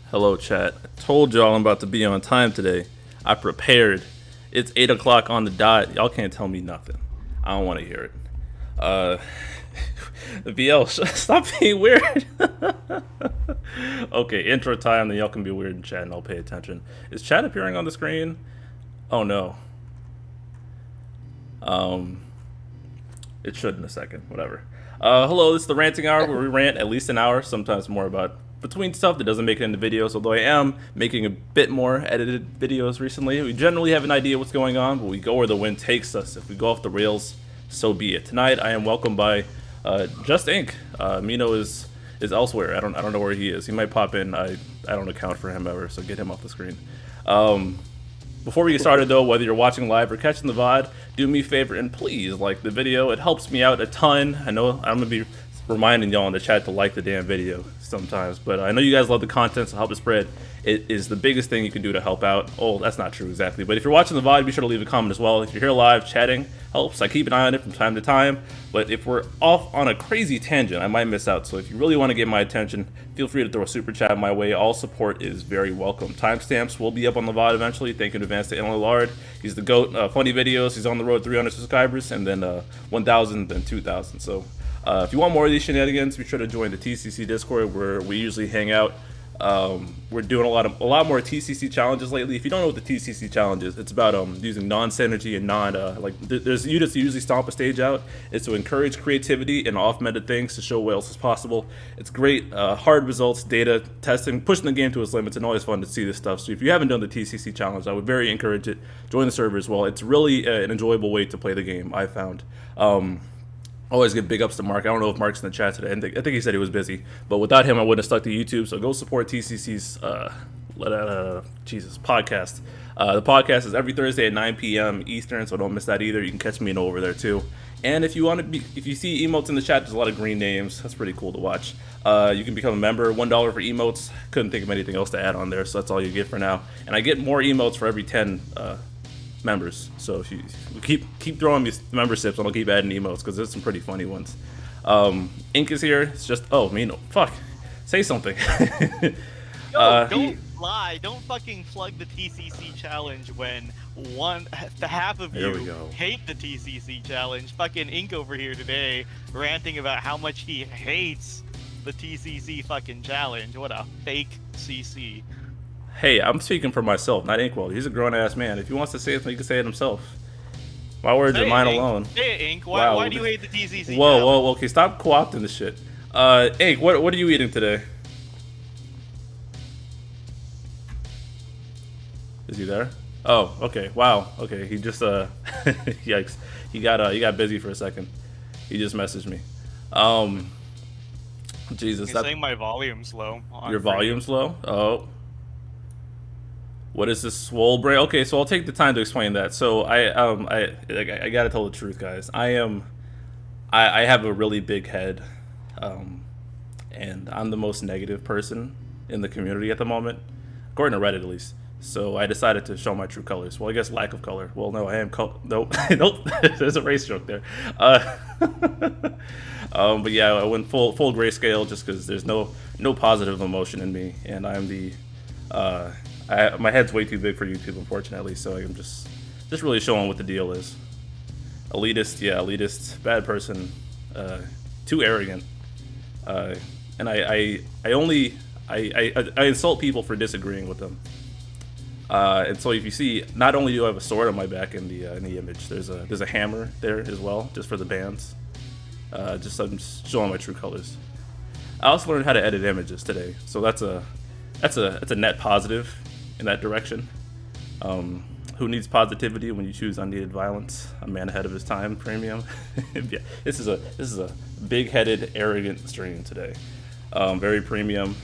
Hello, chat. I told y'all I'm about to be on time today. I prepared. It's 8 o'clock on the dot. Y'all can't tell me nothing. I don't want to hear it. Uh, VL, stop being weird. Okay, intro time, then y'all can be weird in chat and I'll pay attention. Is chat appearing on the screen? Oh no. It should in a second. Whatever. Hello, this is the ranting hour where we rant at least an hour, sometimes more about between stuff that doesn't make it into videos, although I am making a bit more edited videos recently. We generally have an idea what's going on, but we go where the wind takes us. If we go off the rails, so be it. Tonight I am welcomed by Just Ink. Mino is elsewhere. I don't know where he is. He might pop in. I don't account for him ever, so get him off the screen. Before we get started though, whether you're watching live or catching the VOD, do me a favor and please like the video. It helps me out a ton. I know I'm gonna be reminding y'all in the chat to like the damn video sometimes, but I know you guys love the content, so help it spread. It is the biggest thing you can do to help out. Oh, that's not true exactly, but if you're watching the VOD, be sure to leave a comment as well. If you're here live chatting, helps. I keep an eye on it from time to time, but if we're off on a crazy tangent, I might miss out. So if you really want to get my attention, feel free to throw a super chat my way. All support is very welcome. Timestamps will be up on the VOD eventually. Thank you in advance to Alan Lard. He's the GOAT. Funny videos. He's on the road to 300 subscribers, and then 1,000, then 2,000. So if you want more of these shenanigans, be sure to join the TCC Discord where we usually hang out. We're doing a lot more TCC challenges lately. If you don't know what the TCC challenge is, it's about using non-synergy and there's you just usually stomp a stage out. It's to encourage creativity and off-meta things to show what else is possible. It's great, hard results, data, testing, pushing the game to its limits, and always fun to see this stuff. So if you haven't done the TCC challenge, I would very encourage it. Join the server as well. It's really an enjoyable way to play the game, I found. Always give big ups to Mark. I don't know if Mark's in the chat today. I think he said he was busy. But without him, I wouldn't have stuck to YouTube. So go support TCC's podcast. The podcast is every Thursday at 9 p.m. Eastern, so don't miss that either. You can catch Mino over there too. And if you see emotes in the chat, there's a lot of green names. That's pretty cool to watch. You can become a member. $1 for emotes. Couldn't think of anything else to add on there, so that's all you get for now. And I get more emotes for every 10 members, so if you keep throwing me memberships, I'll keep adding emotes because there's some pretty funny ones. Ink is here. It's just Mino, fuck, say something. Don't lie. Don't fucking plug the TCC challenge when half of you hate the TCC challenge. Fucking Ink over here today ranting about how much he hates the TCC fucking challenge. What a fake CC. Hey, I'm speaking for myself, not Inkwell. He's a grown-ass man. If he wants to say something, he can say it himself. My words are mine alone. Say it, Ink. Why do you hate the TCC? Whoa. Okay, stop co-opting this shit. Ink, what are you eating today? Is he there? Oh, okay. Wow. Okay, he just yikes. He got busy for a second. He just messaged me. Jesus. You're saying my volume's low. Your volume's low? Oh. What is this Swole brain? Okay, so I'll take the time to explain that. So I gotta tell the truth, guys. I have a really big head, and I'm the most negative person in the community at the moment, according to Reddit at least. So I decided to show my true colors. Well, I guess lack of color. Well, no, I am nope. There's a race joke there. But yeah, I went full grayscale just because there's no positive emotion in me, and I'm the my head's way too big for YouTube, unfortunately, so I'm just really showing what the deal is. Elitist, bad person, too arrogant, and I insult people for disagreeing with them. And so if you see, not only do I have a sword on my back in the image, there's a hammer there as well, just for the bands. I'm just showing my true colors. I also learned how to edit images today, so that's a net positive in that direction. Who needs positivity when you choose unneeded violence? A man ahead of his time, premium. Yeah, this is a big-headed, arrogant stream today. Very premium.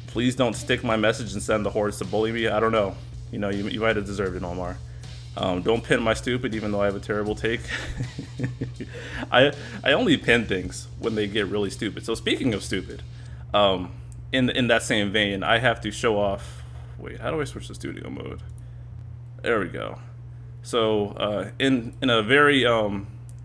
Please don't stick my message and send the hordes to bully me. I don't know. You know, you might have deserved it, Omar. Don't pin my stupid, even though I have a terrible take. I only pin things when they get really stupid. So speaking of stupid, in that same vein, I have to show off. Wait, how do I switch to studio mode? There we go. So in a very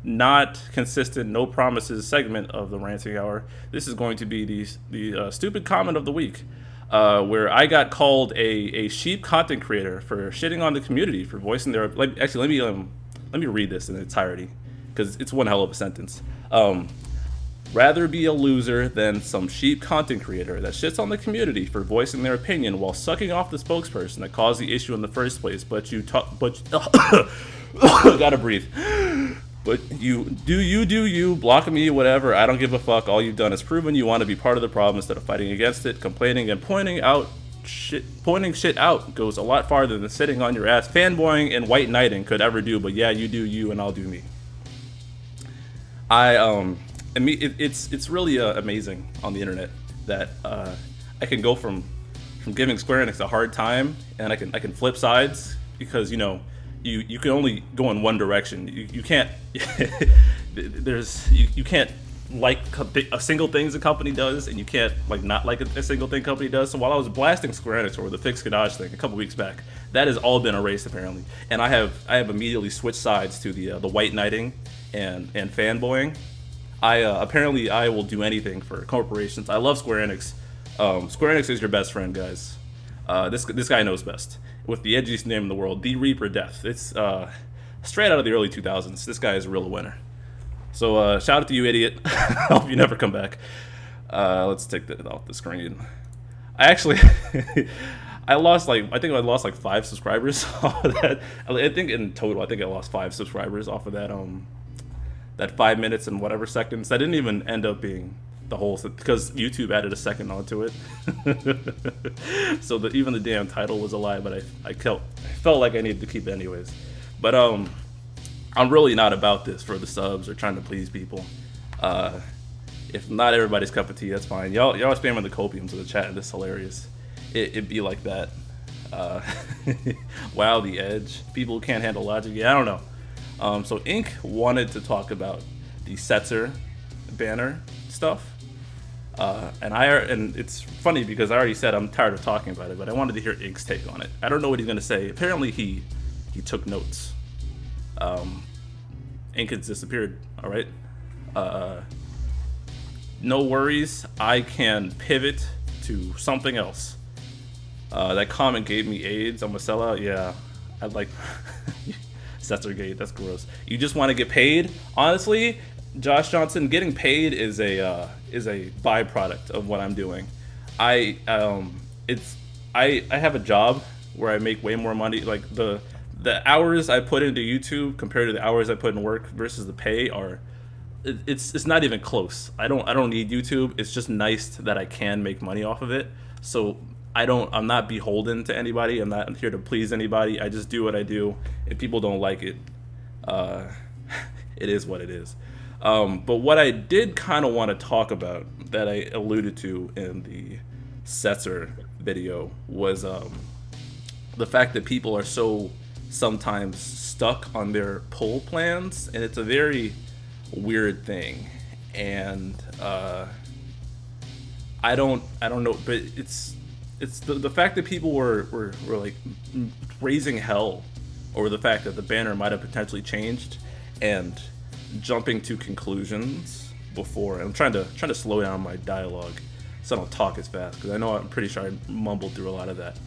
not consistent, no promises segment of the ranting hour. This is going to be the stupid comment of the week, where I got called a sheep content creator for shitting on the community for voicing their. Actually, let me read this in its entirety because it's one hell of a sentence. Rather be a loser than some sheep content creator that shits on the community for voicing their opinion while sucking off the spokesperson that caused the issue in the first place. But you gotta breathe. But you do you, blocking me, whatever. I don't give a fuck. All you've done is proven you want to be part of the problem instead of fighting against it. Complaining and pointing shit out goes a lot farther than sitting on your ass fanboying and white knighting could ever do. But yeah, you do you and I'll do me. It's really amazing on the internet that I can go from giving Square Enix a hard time, and I can flip sides because you can only go in one direction. You can't you can't like a single thing the company does, and you can't not like a single thing company does. So while I was blasting Square Enix over the fixed Kadaj thing a couple weeks back, that has all been erased apparently, and I have immediately switched sides to the white knighting and fanboying. Apparently I will do anything for corporations. I love Square Enix. Square Enix is your best friend, guys. This guy knows best. With the edgiest name in the world, The Reaper Death. It's straight out of the early 2000s. This guy is a real winner. So shout out to you, idiot. I hope you never come back. Let's take that off the screen. I think I lost 5 subscribers off of that. I think in total, I lost 5 subscribers off of that. That 5 minutes and whatever seconds. That didn't even end up being the whole, because YouTube added a second onto it. So even the damn title was a lie, but I felt like I needed to keep it anyways. But I'm really not about this for the subs or trying to please people. If not everybody's cup of tea, that's fine. Y'all spamming the copiums of the chat. This is hilarious. It'd be like that. Wow, the edge. People who can't handle logic. Yeah, I don't know. So Ink wanted to talk about the Setzer banner stuff, and it's funny because I already said I'm tired of talking about it, but I wanted to hear Ink's take on it. I don't know what he's gonna say. Apparently he took notes. Ink has disappeared. All right. No worries. I can pivot to something else. That comment gave me AIDS. I'm a sellout. Yeah, I'd like. Setzer gate, that's gross. You just want to get paid? Honestly, Josh Johnson, getting paid is a byproduct of what I'm doing. I have a job where I make way more money. Like the hours I put into YouTube compared to the hours I put in work versus the pay it's not even close. I don't need YouTube. It's just nice that I can make money off of it. So I'm not beholden to anybody. I'm not here to please anybody. I just do what I do. If people don't like it, it is what it is. But what I did kind of want to talk about that I alluded to in the Setzer video was the fact that people are so sometimes stuck on their pull plans, and it's a very weird thing. And I don't know, but it's the fact that people were like raising hell over the fact that the banner might have potentially changed and jumping to conclusions before. I'm trying to slow down my dialogue so I don't talk as fast, because I know I'm pretty sure I mumbled through a lot of that.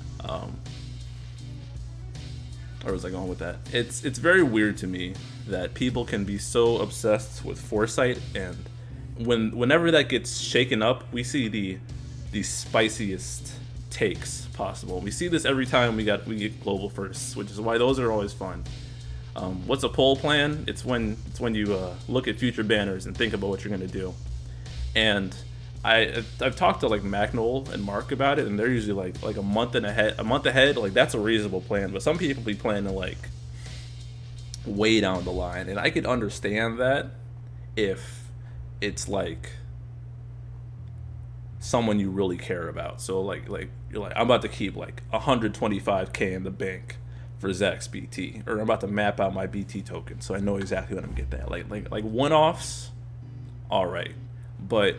Where was I going with that? It's very weird to me that people can be so obsessed with foresight, and whenever that gets shaken up, we see the spiciest takes possible. We see this every time we get global firsts, which is why those are always fun. What's a poll plan? It's when you look at future banners and think about what you're gonna do. And I've talked to like Mac Noel and Mark about it, and they're usually like a month ahead. Like that's a reasonable plan, but some people be planning like way down the line, and I could understand that if it's like someone you really care about. So like you're like, I'm about to keep like 125k in the bank for Zach's BT, or I'm about to map out my BT token so I know exactly when I'm gonna get that. Like one-offs, all right, but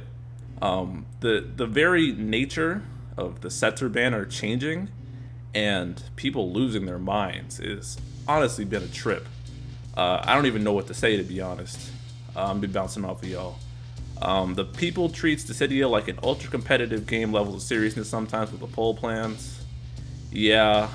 the very nature of the Setzer banner changing and people losing their minds is honestly been a trip. I don't even know what to say, to be honest. I'm be bouncing off of y'all. The people treats Dissidia like an ultra competitive game levels of seriousness sometimes with the poll plans. Yeah,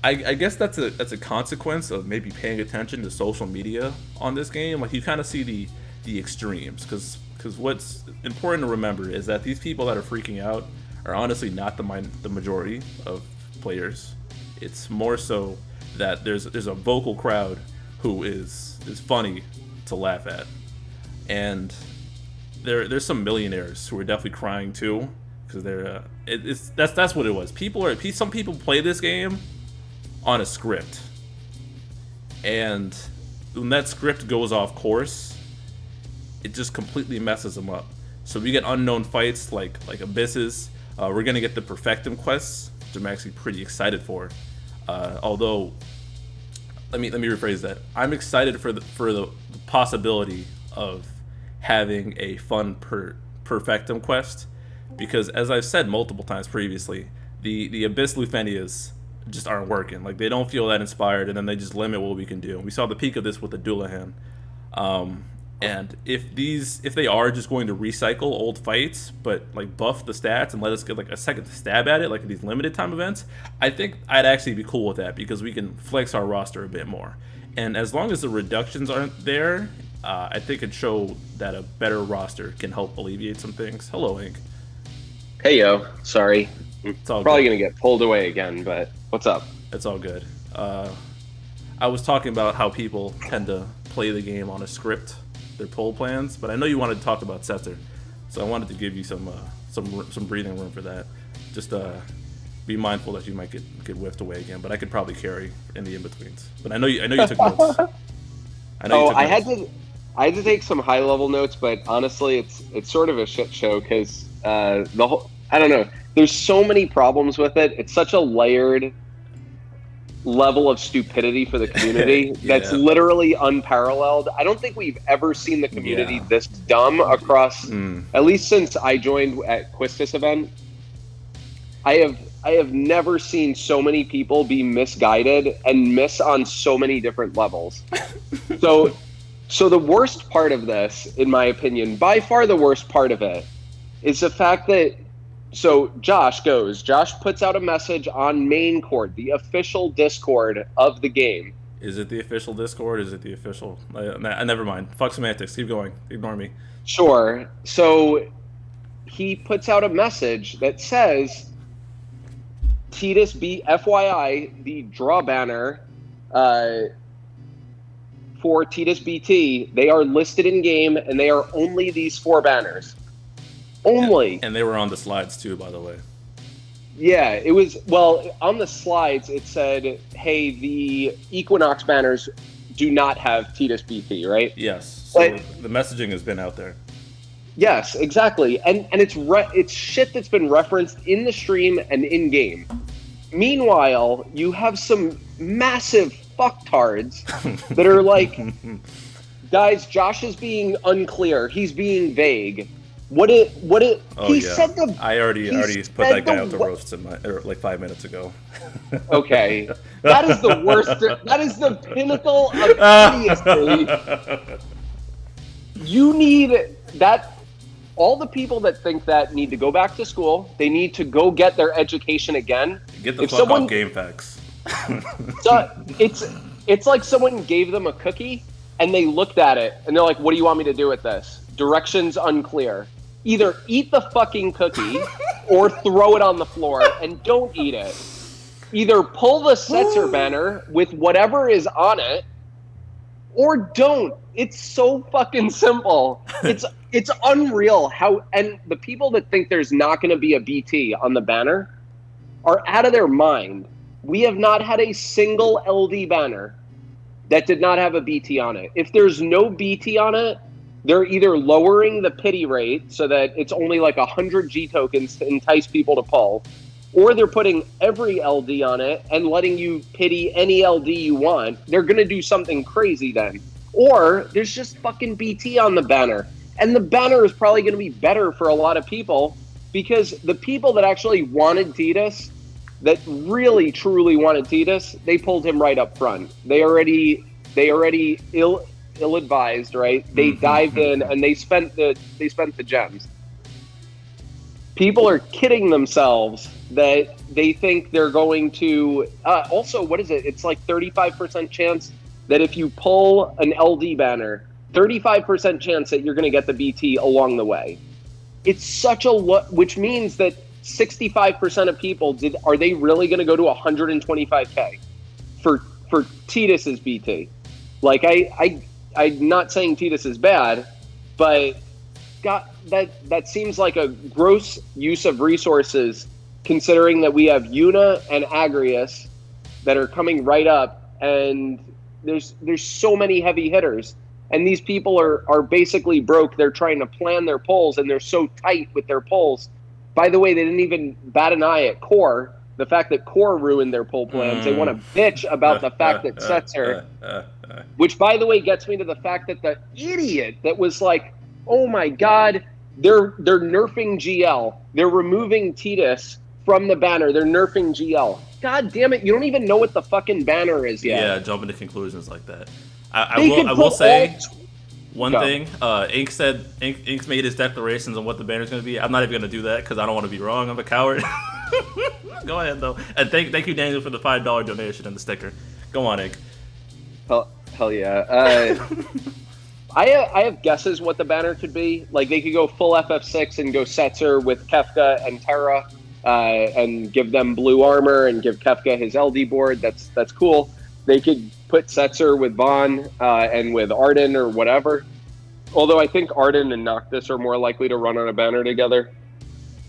I guess that's a consequence of maybe paying attention to social media on this game. Like, you kind of see the extremes, because what's important to remember is that these people that are freaking out are honestly not the majority of players. It's more so that there's a vocal crowd who is funny to laugh at, and there's some millionaires who are definitely crying too, because that's what it was. Some people play this game on a script, and when that script goes off course, it just completely messes them up. So we get unknown fights like abysses. We're gonna get the Perfectum quests, which I'm actually pretty excited for. Although, let me rephrase that. I'm excited for the possibility of having a fun Perfectum quest, because as I've said multiple times previously, the Abyss Lufenias just aren't working. Like, they don't feel that inspired, and then they just limit what we can do. We saw the peak of this with the Dullahan. And if they are just going to recycle old fights, but like buff the stats and let us get like a second to stab at it, like these limited time events, I think I'd actually be cool with that, because we can flex our roster a bit more. And as long as the reductions aren't there, I think it'd show that a better roster can help alleviate some things. Hello, Ink. Hey, yo. Sorry. It's all probably good. going to get pulled away again, but what's up? It's all good. I was talking about how people tend to play the game on a script, their poll plans, but I know you wanted to talk about Setzer, so I wanted to give you some breathing room for that. Just be mindful that you might get whiffed away again, but I could probably carry in the in-betweens. But I know you took notes. I had to take some high-level notes, but honestly, it's sort of a shit show, because I don't know. There's so many problems with it. It's such a layered level of stupidity for the community that's literally unparalleled. I don't think we've ever seen the community this dumb across, at least since I joined at Quistis event. I have never seen so many people be misguided and miss on so many different levels. So the worst part of this, in my opinion, by far the worst part of it, is the fact that Josh puts out a message on main court, the official Discord of the game. Is it the official Discord? Is it the official? Never mind. Fuck semantics. Keep going. Ignore me. Sure. So he puts out a message that says, Titus B, FYI, the draw banner for Titus BT, they are listed in game, and they are only these 4 banners. Only. And they were on the slides too, by the way. Yeah, it was, well, on the slides it said, hey, the Equinox banners do not have Titus BT, right? Yes. So the messaging has been out there. Yes, exactly. And it's shit that's been referenced in the stream and in game. Meanwhile, you have some massive fucktards that are like, guys, Josh is being unclear. He's being vague. Said I already put that guy out the roast like 5 minutes ago. Okay. That is the worst. That is the pinnacle of idiocy. You need that. All the people that think that need to go back to school. They need to go get their education again. Get the fuck off game facts. So it's like someone gave them a cookie and they looked at it and they're like, what do you want me to do with this? Directions unclear. Either eat the fucking cookie or throw it on the floor and don't eat it. Either pull the Setzer banner with whatever is on it or don't. It's so fucking simple. It's unreal how, and the people that think there's not going to be a BT on the banner are out of their mind. We have not had a single LD banner that did not have a BT on it. If there's no BT on it, they're either lowering the pity rate so that it's only like 100 G tokens to entice people to pull, or they're putting every LD on it and letting you pity any LD you want. They're going to do something crazy then. Or there's just fucking BT on the banner. And the banner is probably going to be better for a lot of people, because the people that actually wanted Titus that really truly wanted Titus, they pulled him right up front. They already ill-advised, right? They dived in and they spent the gems. People are kidding themselves that they think they're going to. Also, what is it? It's like 35% chance that if you pull an LD banner, 35% chance that you're going to get the BT along the way. It's such a which means that 65% of people are they really going to go to 125K for Titus's BT? Like I'm not saying Titus is bad, but that seems like a gross use of resources, considering that we have Yuna and Agrius that are coming right up, and there's so many heavy hitters, and these people are basically broke. They're trying to plan their polls, and they're so tight with their polls. By the way, they didn't even bat an eye at Core. The fact that Core ruined their poll plans. They want to bitch about the fact that Setzer, which by the way gets me to the fact that the idiot that was like, oh my God, they're nerfing GL. They're removing Titus from the banner. They're nerfing GL. God damn it, you don't even know what the fucking banner is yet. Yeah, jumping to conclusions like that. I will say one thing. Ink's made his declarations on what the banner's going to be. I'm not even going to do that because I don't want to be wrong. I'm a coward. Go ahead, though. And thank you, Daniel, for the $5 donation and the sticker. Go on, Ink. Hell yeah. I have guesses what the banner could be. Like, they could go full FF6 and go Setzer with Kefka and Terra and give them blue armor and give Kefka his LD board. That's cool. They could put Setzer with Vaughn and with Arden or whatever. Although I think Arden and Noctis are more likely to run on a banner together.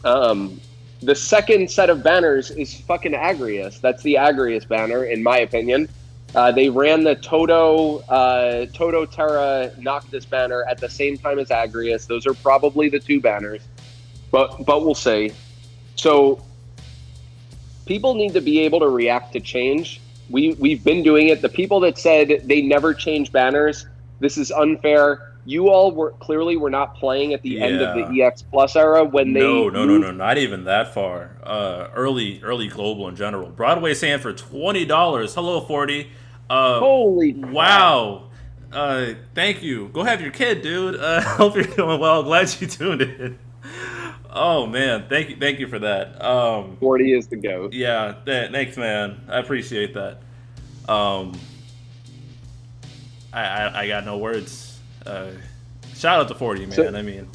The second set of banners is fucking Agrius. That's the Agrius banner, in my opinion. They ran the Toto Terra Noctis banner at the same time as Agrius. Those are probably the two banners, but we'll see. So people need to be able to react to change. We've been doing it. The people that said they never change banners, this is unfair. You all were not playing at the end of the EX Plus era when No, not even that far. Early global in general. Broadway saying for $20. Hello, 40. Holy wow. Thank you. Go have your kid, dude. Hope you're doing well. Glad you tuned in. Oh man, thank you for that. 40 is the GOAT. Yeah, thanks, man. I appreciate that. I got no words. Shout out to 40, man. I mean,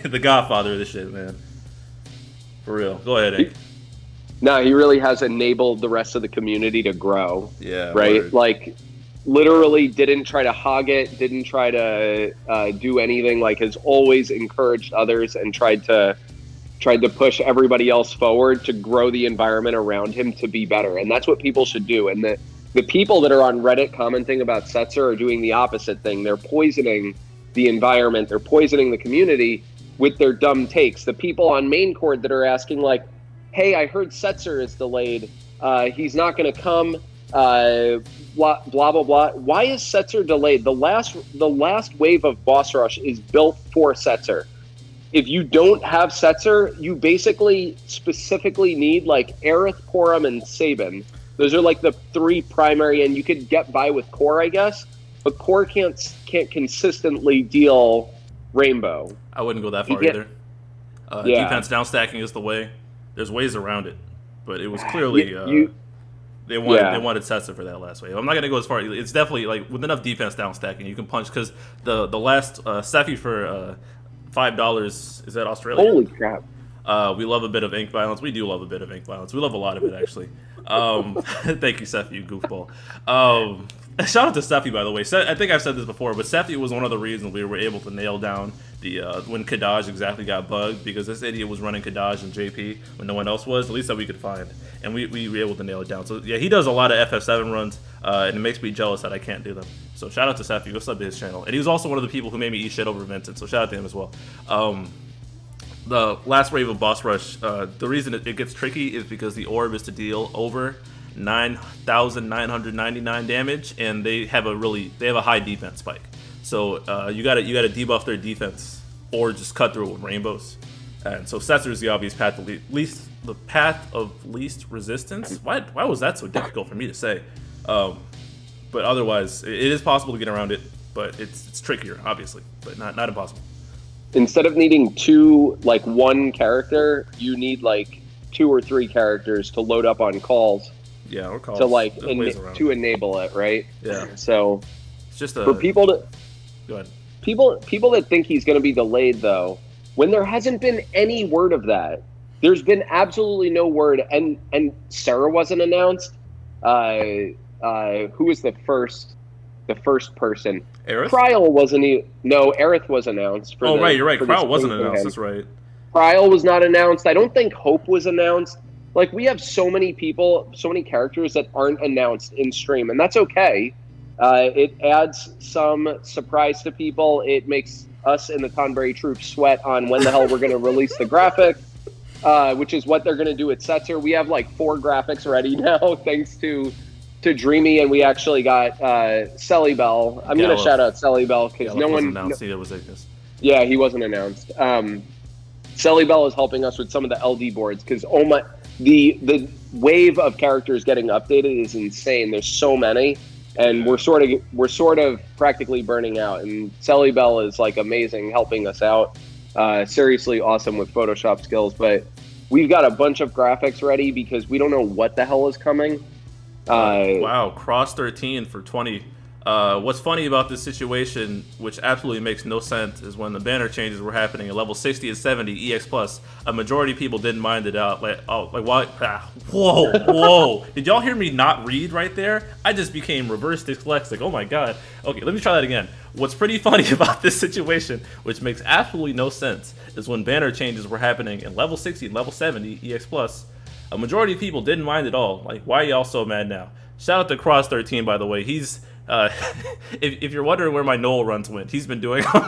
the godfather of this shit, man. For real. Go ahead, Hank. No, he really has enabled the rest of the community to grow. Yeah. Right? Word. Like, literally didn't try to hog it, didn't try to do anything, like has always encouraged others and tried to push everybody else forward to grow the environment around him to be better. And that's what people should do. And the people that are on Reddit commenting about Setzer are doing the opposite thing. They're poisoning the environment. They're poisoning the community with their dumb takes. The people on main court that are asking like, hey, I heard Setzer is delayed. He's not going to come. Blah, blah, blah, blah. Why is Setzer delayed? The last wave of Boss Rush is built for Setzer. If you don't have Setzer, you basically specifically need like Aerith, Porum, and Sabin. Those are like the three primary, and you could get by with Core, I guess. But Core can't consistently deal Rainbow. I wouldn't go that far either. Defense down stacking is the way. There's ways around it, but it was clearly they wanted Setzer for that last wave. I'm not gonna go as far. It's definitely like with enough defense down stacking, you can punch because the last Sephi for $5 is that Australia? Holy crap! We love a bit of ink violence. We do love a bit of ink violence. We love a lot of it actually. Thank you, Sephi, you goofball. Shout out to Sephi, by the way. I think I've said this before, but Sephi was one of the reasons we were able to nail down the when Kadaj exactly got bugged, because this idiot was running Kadaj and JP when no one else was, at least that we could find, and we were able to nail it down. So yeah, he does a lot of FF7 runs, and it makes me jealous that I can't do them. So shout out to Sephi. Go sub to his channel, and he was also one of the people who made me eat shit over Vincent. So shout out to him as well. The last wave of Boss Rush, the reason it gets tricky is because the orb is to deal over 9,999 damage, and they have a high defense spike. So you gotta debuff their defense or just cut through it with rainbows. And so Setzer is the obvious path to least the path of least resistance. Why was that so difficult for me to say? But otherwise, it is possible to get around it, but it's trickier, obviously, but not impossible. Instead of needing one character, you need like 2 or 3 characters to load up on calls. Yeah, or calls. To to enable it, right? Yeah. So it's just for people to go ahead. People that think he's going to be delayed, though, when there hasn't been any word of that, there's been absolutely no word, and Sarah wasn't announced. Who was the first person? Aerith? Kryl wasn't. No, Aerith was announced. Right, you're right. Kryl wasn't announced. That's right. Kryl was not announced. I don't think Hope was announced. Like, we have so many people, so many characters that aren't announced in stream, and that's okay. It adds some surprise to people. It makes us in the Tonberry troops sweat on when the hell we're going to release the graphic, which is what they're going to do at Setzer. We have like 4 graphics ready now, thanks to Dreamy, and we actually got Selly Bell. I'm going to shout out Selly Bell because no one announced it was Ignis. Yeah, he wasn't announced. Selly Bell is helping us with some of the LD boards because the wave of characters getting updated is insane. There's so many. And we're sort of practically burning out. And Selly Bell is like amazing, helping us out. Seriously awesome with Photoshop skills. But we've got a bunch of graphics ready because we don't know what the hell is coming. Wow, Cross 13 for 20. What's funny about this situation, which absolutely makes no sense, is when the banner changes were happening at level 60 and 70 EX plus, a majority of people didn't mind it out. Why? Whoa! Did y'all hear me not read right there? I just became reverse dyslexic. Oh my god. Okay, let me try that again. What's pretty funny about this situation, which makes absolutely no sense, is when banner changes were happening in level 60 and level 70 EX plus, a majority of people didn't mind at all. Like, why are y'all so mad now? Shout out to Cross 13, by the way. He's if you're wondering where my Noel runs went, he's been doing every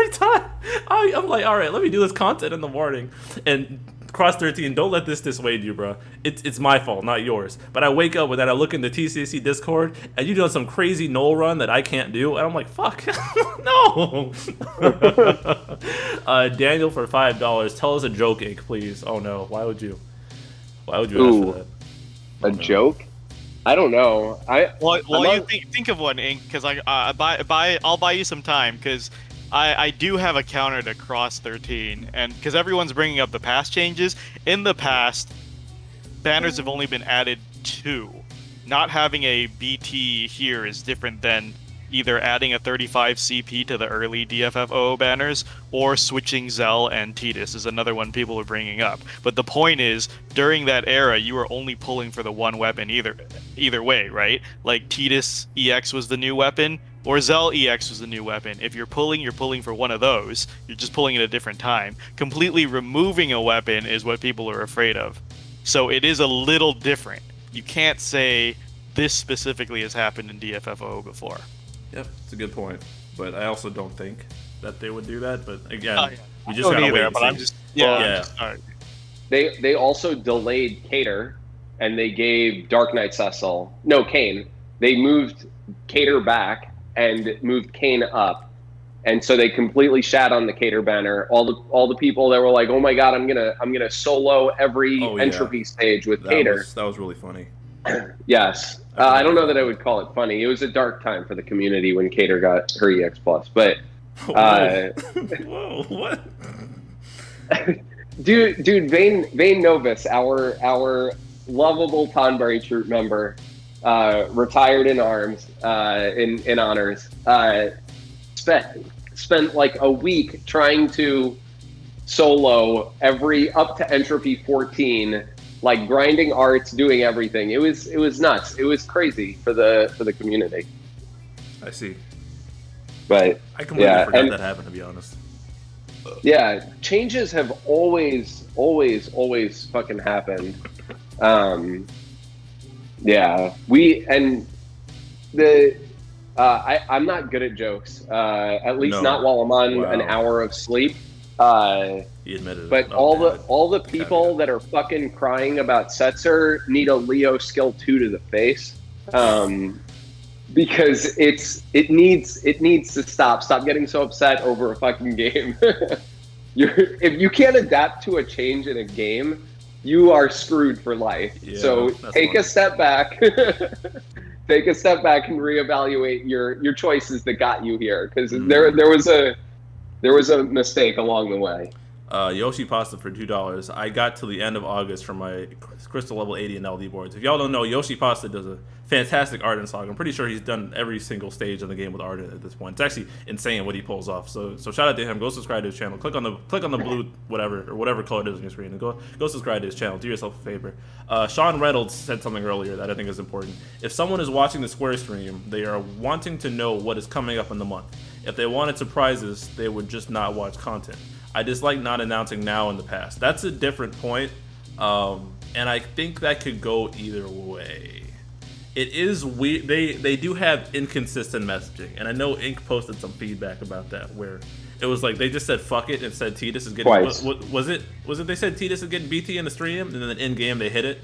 time. I'm like, all right, let me do this content in the morning. And Cross 13, don't let this dissuade you, bro. It's my fault, not yours. But I wake up with that, I look in the TCC Discord, and you doing some crazy Noel run that I can't do, and I'm like, fuck, no. Daniel for $5. Tell us a joke, Ink, please. Oh no, why would you ask for that? A joke? I don't know. You think of one, Ink, because I'll buy you some time, because I do have a counter to Cross 13, and because everyone's bringing up the past changes. In the past, banners have only been added 2. Not having a BT here is different than either adding a 35 CP to the early DFFOO banners or switching Zell and Tidus is another one people are bringing up. But the point is, during that era, you were only pulling for the one weapon either way, right? Like Tidus EX was the new weapon, or Zell EX was the new weapon. If you're pulling for one of those. You're just pulling at a different time. Completely removing a weapon is what people are afraid of. So it is a little different. You can't say this specifically has happened in DFFOO before. Yep, it's a good point. But I also don't think that they would do that. But again, we just gotta wait there, and but see. I'm just all right. They also delayed Cater, and they gave Dark Knight Cecil. No, Kane. They moved Cater back and moved Kane up, and so they completely shat on the Cater banner. All the people that were like, "Oh my god, I'm gonna solo every entropy stage with Cater." That was really funny. Yes. I don't know that I would call it funny. It was a dark time for the community when Cater got her EX plus, but whoa, what? dude, Vane Novus, our lovable Tonberry troop member, retired in arms, in honors, spent like a week trying to solo every up to entropy 14, like grinding arts, doing everything. It was nuts. It was crazy for the community. I see. But I completely forgot that happened, to be honest. Yeah, changes have always fucking happened. Yeah, I'm not good at jokes. At least not while I'm on an hour of sleep. He admitted but it. all the people that are fucking crying about Setzer need a Leo skill 2 to the face. Because it needs to stop. Stop getting so upset over a fucking game. if you can't adapt to a change in a game, you are screwed for life. Yeah, so take a step back. Take a step back and reevaluate your choices that got you here, because there was a mistake along the way. Yoshi Pasta for $2. I got to the end of August for my Crystal Level 80 and LD boards. If y'all don't know, Yoshi Pasta does a fantastic Ardent Saga. I'm pretty sure he's done every single stage of the game with Ardent at this point. It's actually insane what he pulls off. So shout out to him. Go subscribe to his channel. Click on the blue whatever color it is on your screen, and go subscribe to his channel. Do yourself a favor. Sean Reynolds said something earlier that I think is important. If someone is watching the Square stream, they are wanting to know what is coming up in the month. If they wanted surprises, they would just not watch content. I dislike not announcing now in the past. That's a different point, and I think that could go either way. It is weird. They do have inconsistent messaging, and I know Ink posted some feedback about that, where it was like they just said fuck it and said Tidus is getting. Was it they said Tidus is getting BT in the stream, and then in game they hit it? Is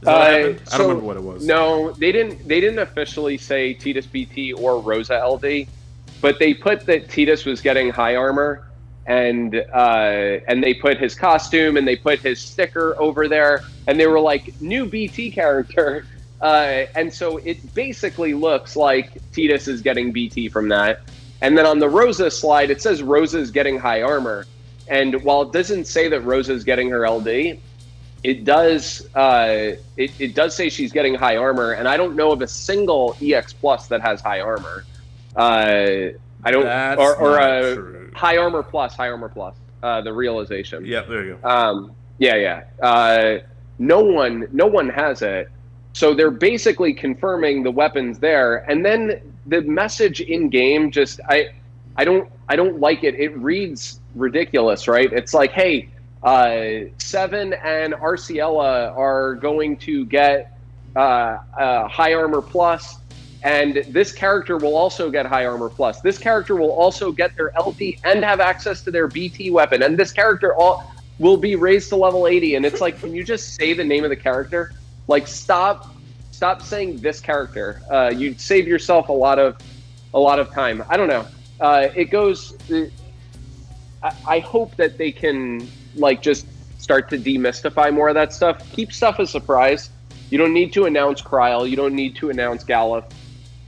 that what happened? I don't remember what it was. No, they didn't officially say Tidus BT or Rosa LD, but they put that Tidus was getting high armor. And they put his costume and they put his sticker over there, and they were like, new BT character, and so it basically looks like Tidus is getting BT from that. And then on the Rosa slide, it says Rosa is getting high armor, and while it doesn't say that Rosa is getting her LD, it does it does say she's getting high armor, and I don't know of a single EX Plus that has high armor. I don't, That's or true. high armor plus, the realization. Yeah, there you go. No one has it. So they're basically confirming the weapons there, and then the message in game just I don't like it. It reads ridiculous, right? It's like, hey, Seven and Arciella are going to get high armor plus. And this character will also get high armor plus. This character will also get their LD and have access to their BT weapon. And this character will be raised to level 80. And it's like, can you just say the name of the character? Like, stop saying this character. You'd save yourself a lot of time. I don't know. I hope that they can like just start to demystify more of that stuff. Keep stuff a surprise. You don't need to announce Kryl. You don't need to announce Galuf.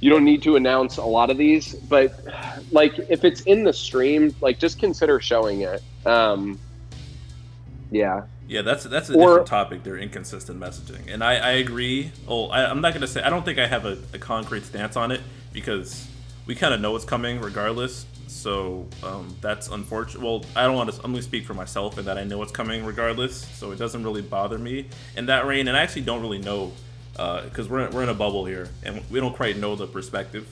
You don't need to announce a lot of these, but like if it's in the stream, like just consider showing it. Yeah, that's a different topic. Their inconsistent messaging, and I agree. I'm not gonna say I don't think I have a concrete stance on it, because we kind of know what's coming regardless. So that's unfortunate. Well, I'm gonna speak for myself in that I know what's coming regardless, so it doesn't really bother me in that reign. And I actually don't really know. Because we're in a bubble here, and we don't quite know the perspective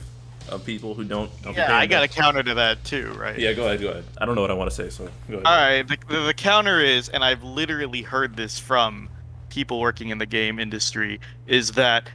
of people who don't. Yeah, I got a counter to that too, right? Yeah, go ahead. I don't know what I want to say, so go ahead. All right, the counter is, and I've literally heard this from people working in the game industry, is that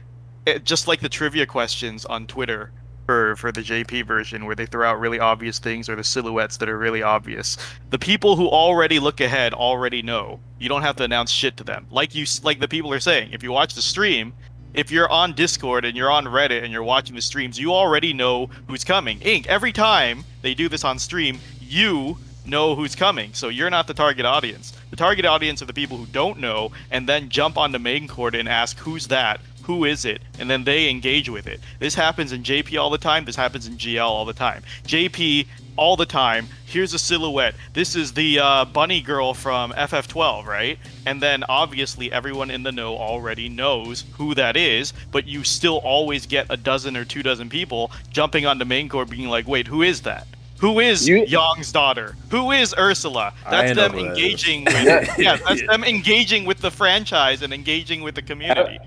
just like the trivia questions on Twitter for the JP version, where they throw out really obvious things or the silhouettes that are really obvious, the people who already look ahead already know. You don't have to announce shit to them. Like the people are saying, if you watch the stream, if you're on Discord and you're on Reddit and you're watching the streams, you already know who's coming. Ink, every time they do this on stream, you know who's coming, so you're not the target audience. The target audience are the people who don't know and then jump onto main court and ask, who's that? Who is it? And then they engage with it. This happens in JP all the time. This happens in GL all the time. JP all the time. Here's a silhouette. This is the bunny girl from FF12, right? And then obviously everyone in the know already knows who that is, but you still always get a dozen or 2 dozen people jumping onto main court being like, wait, who is that? Who is Yong's daughter? Who is Ursula? That's them engaging with that's them engaging with the franchise and engaging with the community.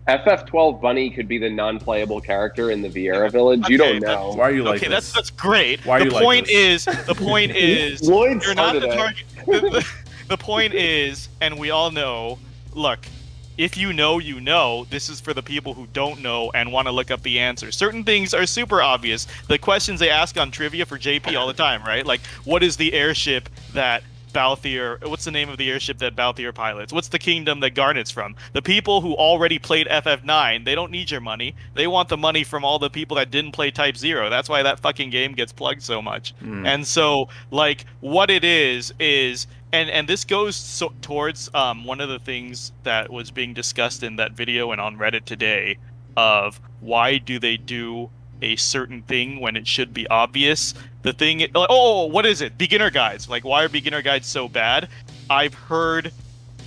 FF12 Bunny could be the non-playable character in the Vieira Village. Okay, you don't know. Why are you like this? That's great. Why are you like this? The point is, you're not the target. The point is, and we all know, look, if you know, you know. This is for the people who don't know and want to look up the answers. Certain things are super obvious. The questions they ask on trivia for JP all the time, right? Like, what is the airship that Balthier, what's the name of the airship that Balthier pilots? What's the kingdom that Garnet's from? The people who already played FF9, they don't need your money. They want the money from all the people that didn't play Type 0. That's why that fucking game gets plugged so much. And so, like, what it is, and this goes towards one of the things that was being discussed in that video and on Reddit today of why do they do a certain thing when it should be obvious. The thing, what is it? Beginner guides. Like, why are beginner guides so bad? I've heard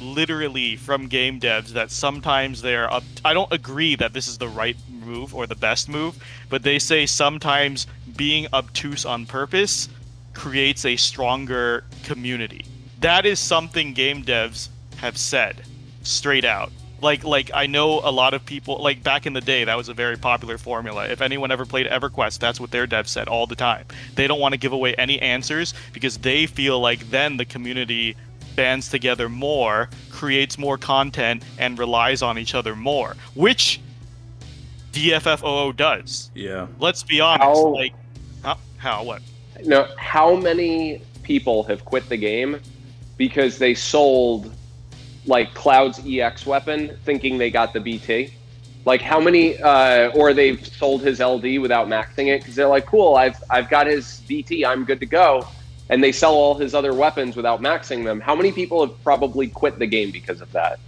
literally from game devs that sometimes they're up. I don't agree that this is the right move or the best move, but they say sometimes being obtuse on purpose creates a stronger community. That is something game devs have said straight out. Like I know a lot of people, like back in the day, that was a very popular formula. If anyone ever played EverQuest, that's what their devs said all the time. They don't want to give away any answers because they feel like then the community bands together more, creates more content, and relies on each other more, which DFFOO does. Yeah. Let's be honest. What? No, how many people have quit the game because they sold like Cloud's EX weapon thinking they got the BT? Like how many, or they've sold his LD without maxing it because they're like, cool, I've got his BT, I'm good to go. And they sell all his other weapons without maxing them. How many people have probably quit the game because of that?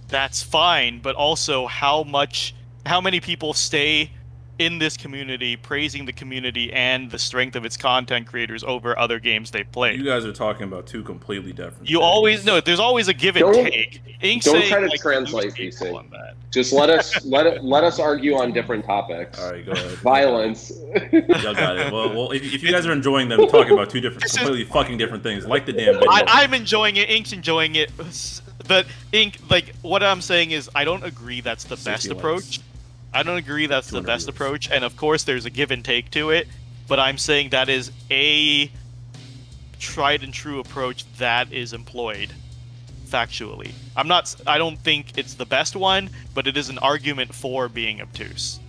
That's fine, but also how many people stay in this community, praising the community and the strength of its content creators over other games they play. You guys are talking about two completely different things. Always know there's always a give and take. Don't try to translate these things. Just let us argue on different topics. All right, go ahead. Violence. Y'all got it. Well, if you guys are enjoying them talking about two completely fucking different things, like the damn video. I'm enjoying it. Ink's enjoying it. But Ink, like what I'm saying is, I don't agree that's the best approach. I don't agree that's the best approach, and of course there's a give and take to it, but I'm saying that is a tried and true approach that is employed factually. I don't think it's the best one, but it is an argument for being obtuse.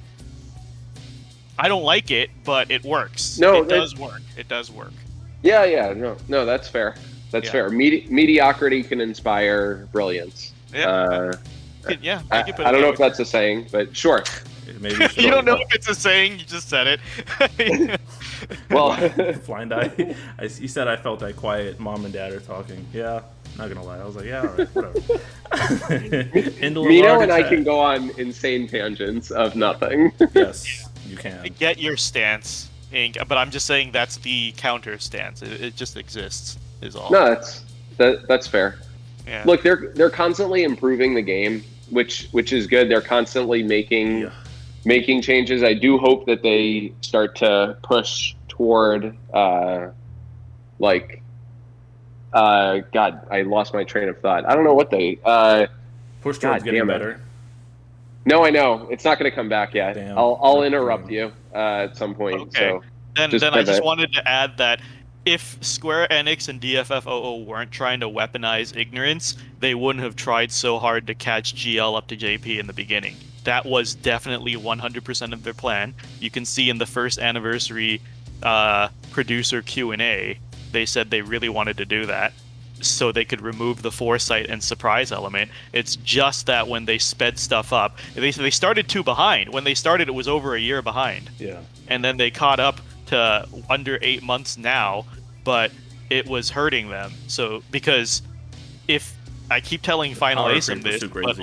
I don't like it, but it works. No, it does work. It does work. Yeah, no, that's fair. That's fair. Mediocrity can inspire brilliance. Yeah. I don't know if that's a saying, but sure. Maybe you don't know if it's a saying, you just said it. Well, blind eye. You said I felt that quiet. Mom and dad are talking. Yeah, not gonna lie. I was like, yeah, all right, whatever. Mino and I can go on insane tangents of nothing. Yes, you can. I get your stance, Ink, but I'm just saying that's the counter stance. It just exists, is all. No, that's fair. Yeah. Look, they're constantly improving the game, which is good. They're constantly making changes. I do hope that they start to push toward God, I lost my train of thought. I don't know what they push towards getting better. No, I know it's not going to come back yet. Damn. I'll interrupt you at some point. Okay. So then I just wanted to add that if Square Enix and DFFOO weren't trying to weaponize ignorance, they wouldn't have tried so hard to catch GL up to JP in the beginning. That was definitely 100% of their plan. You can see in the first anniversary producer Q&A, they said they really wanted to do that so they could remove the foresight and surprise element. It's just that when they sped stuff up, they started too behind. When they started, it was over a year behind. Yeah. And then they caught up to under 8 months now, but it was hurting them. So because if I keep telling Final Asim this, but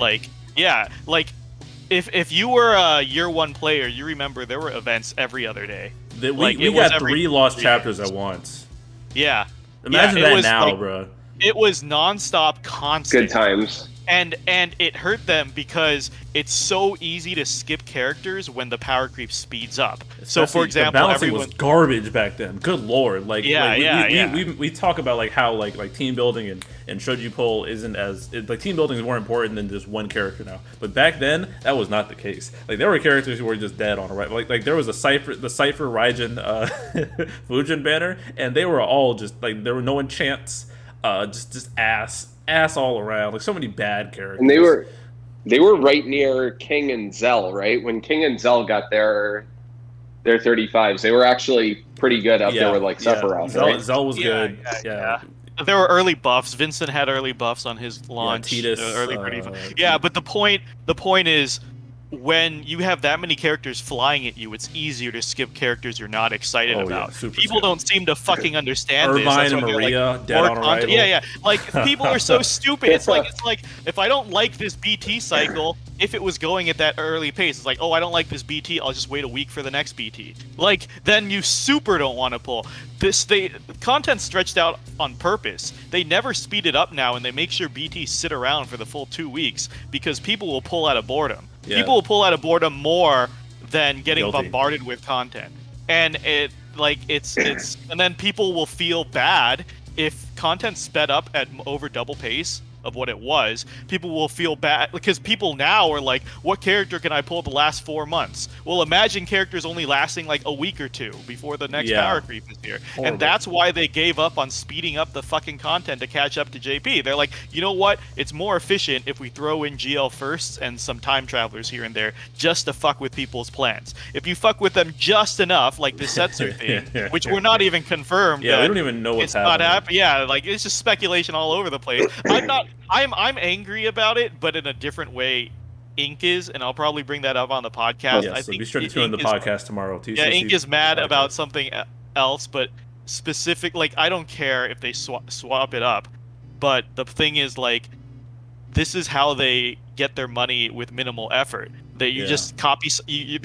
if you were a year one player, you remember there were events every other day. We got 3 lost chapters at once. Yeah. Imagine that now, bro. It was nonstop, constant. Good times. And it hurt them because it's so easy to skip characters when the power creep speeds up. So, for example, the balancing was garbage back then. Good lord! We talk about like how like team building and should pull isn't as team building is more important than just one character now. But back then, that was not the case. Like there were characters who were just dead on a right. Like there was the Cypher Raijin Fujin banner, and they were all just like there were no enchants, just ass all around, like so many bad characters. And they were right near King and Zell, right? When King and Zell got their 35s, they were actually pretty good up there with like Sephiroth. Zell was good. Yeah. There were early buffs. Vincent had early buffs on his launch. Yeah, Titus, yeah, but the point is, when you have that many characters flying at you, it's easier to skip characters you're not excited about. People don't seem to fucking understand this. Irvine and Maria, like, dead on arrival. Yeah. Like, people are so stupid. It's like if I don't like this BT cycle, if it was going at that early pace, it's like, oh, I don't like this BT, I'll just wait a week for the next BT. Like, then you super don't want to pull. Content's stretched out on purpose. They never speed it up now, and they make sure BTs sit around for the full 2 weeks because people will pull out of boredom. Yeah. People will pull out of boredom more than getting bombarded with content. And it's and then people will feel bad if content's sped up at over double pace of what it was. People will feel bad because people now are like, what character can I pull the last 4 months? Well, imagine characters only lasting like a week or two before the next power creep is here. Horrible. And that's why they gave up on speeding up the fucking content to catch up to JP. They're like, you know what? It's more efficient if we throw in GL firsts and some time travelers here and there just to fuck with people's plans. If you fuck with them just enough, like the Setzer thing, which we're not even confirmed. Yeah, we don't even know what's happening. Not happening. Yeah, like it's just speculation all over the place. I'm angry about it, but in a different way. Ink is, and I'll probably bring that up on the podcast. I think be sure to tune in the podcast tomorrow. TCC Ink is mad about something else, but specific. Like, I don't care if they swap it up, but the thing is, like, this is how they get their money with minimal effort. That you just copy.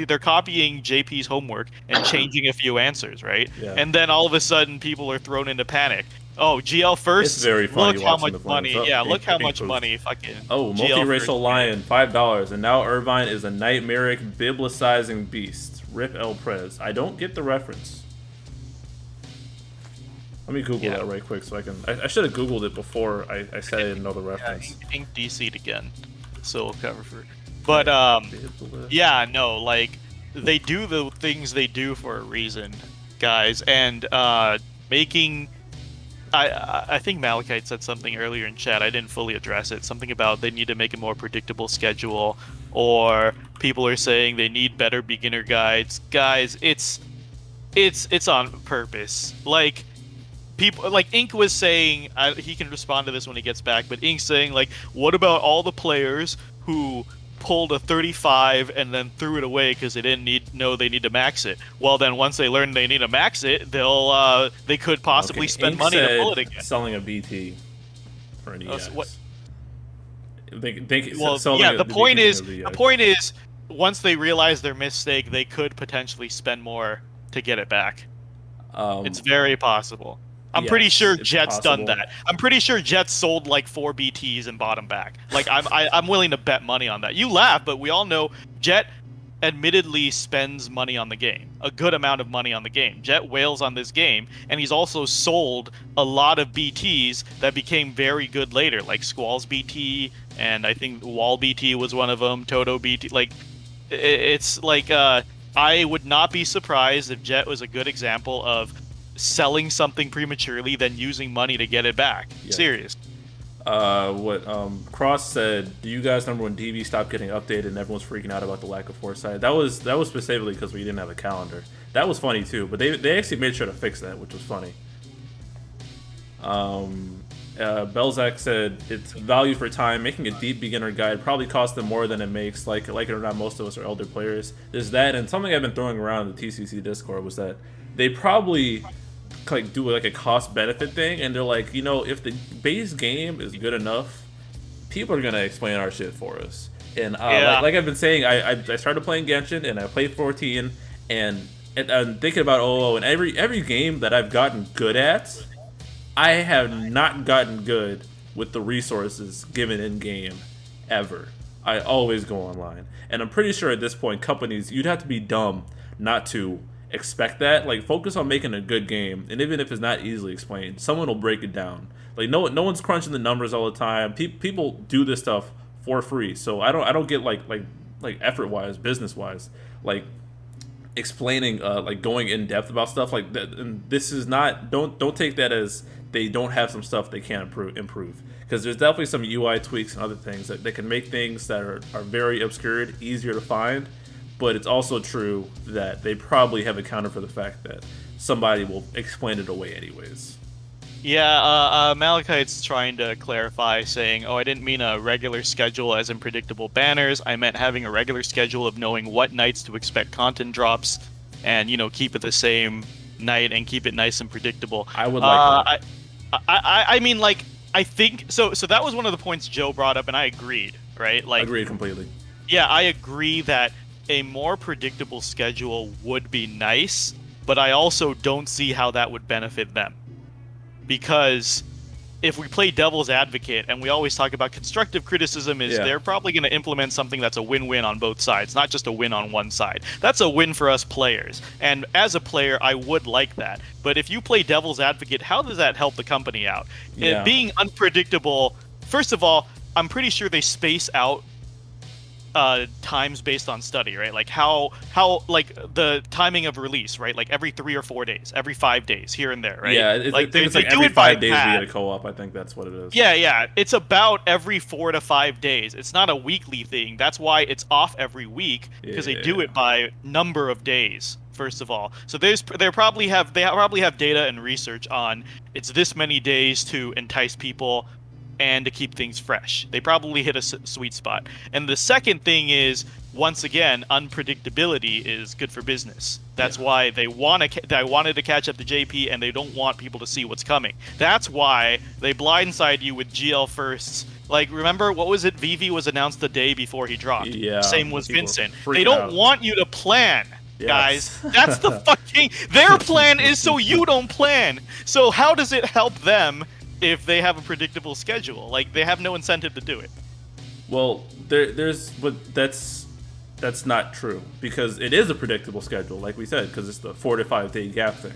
They're copying JP's homework and changing a few answers, right? Yeah. And then all of a sudden, people are thrown into panic. Oh, GL first. It's very funny. Look how much money. Yeah, look how much money. Fucking. Oh, multiracial lion, $5, and now Irvine is a nightmaric, biblicizing beast. Rip El Prez. I don't get the reference. Let me Google that right quick so I can. I should have Googled it before I said I didn't know the reference. Yeah, Ink DC'd again, so we'll cover for. But yeah, no, like they do the things they do for a reason, guys, and making. I think Malachite said something earlier in chat. I didn't fully address it. Something about they need to make a more predictable schedule, or people are saying they need better beginner guides. Guys, it's on purpose. Like people, like Ink was saying, he can respond to this when he gets back. But Ink's saying, like, what about all the players who pulled a 35 and then threw it away because they didn't know they need to max it? Well, then once they learn they need to max it, they could possibly spend money to pull it again. Selling a BT for an EX. The point is, once they realize their mistake, they could potentially spend more to get it back. It's very possible. I'm pretty sure Jet's done that. I'm pretty sure Jet's sold like 4 BTs and bought them back. Like I'm willing to bet money on that. You laugh, but we all know Jet admittedly spends money on the game, a good amount of money on the game. Jet wails on this game, and he's also sold a lot of BTs that became very good later, like Squall's BT, and I think Wall BT was one of them, Toto BT. Like, it's like I would not be surprised if Jet was a good example of selling something prematurely, then using money to get it back. Yeah. Serious. What Cross said, do you guys remember when DB stopped getting updated and everyone's freaking out about the lack of foresight? That was specifically because we didn't have a calendar. That was funny too, but they actually made sure to fix that, which was funny. Belzak said it's value for time. Making a deep beginner guide probably costs them more than it makes. Like it or not, most of us are elder players. There's that, and something I've been throwing around in the TCC Discord was that they probably like do like a cost benefit thing, and they're like, you know, if the base game is good enough, people are gonna explain our shit for us. And like I've been saying, I started playing Genshin and I played 14, and I'm thinking about OO, and every game that I've gotten good at, I have not gotten good with the resources given in game ever. I always go online, and I'm pretty sure at this point companies, you'd have to be dumb not to expect that. Like, focus on making a good game, and even if it's not easily explained, someone will break it down. Like, no one's crunching the numbers all the time. People do this stuff for free, so I don't get like effort wise, business wise, like explaining like going in depth about stuff like that. And this is not, don't take that as they don't have some stuff they can improve, because there's definitely some UI tweaks and other things that can make things that are very obscured easier to find. But it's also true that they probably have accounted for the fact that somebody will explain it away anyways. Yeah, Malachite's trying to clarify, saying, "Oh, I didn't mean a regular schedule as in predictable banners. I meant having a regular schedule of knowing what nights to expect content drops, and keep it the same night and keep it nice and predictable." I would like that. I mean, like, I think so. So that was one of the points Joe brought up, and I agreed. Right? Like, agreed completely. Yeah, I agree that a more predictable schedule would be nice, but I also don't see how that would benefit them. Because if we play devil's advocate, and we always talk about constructive criticism, they're probably going to implement something that's a win-win on both sides, not just a win on one side. That's a win for us players. And as a player, I would like that. But if you play devil's advocate, how does that help the company out? Yeah. Being unpredictable, first of all, I'm pretty sure they space out times based on study, right? Like how like the timing of release, right? Like every 3 or 4 days, every 5 days, here and there, right? Yeah, I think it's like every 5 days we get a co-op. I think that's what it is. Yeah, it's about every 4 to 5 days. It's not a weekly thing. That's why it's off every week, because they do it by number of days. First of all, so they probably have data and research on it's this many days to entice people and to keep things fresh. They probably hit a sweet spot. And the second thing is, once again, unpredictability is good for business. That's why they wanted to catch up to JP, and they don't want people to see what's coming. That's why they blindside you with GL firsts. Like, remember, what was it? VV was announced the day before he dropped. Yeah. Same was Vincent. They Freaking don't out. want you to plan. Yes. Guys, that's the fucking... Their plan is so you don't plan. So how does it help them if they have a predictable schedule? Like, they have no incentive to do it. Well, that's not true, because it is a predictable schedule, like we said, because it's the 4 to 5 day gap thing.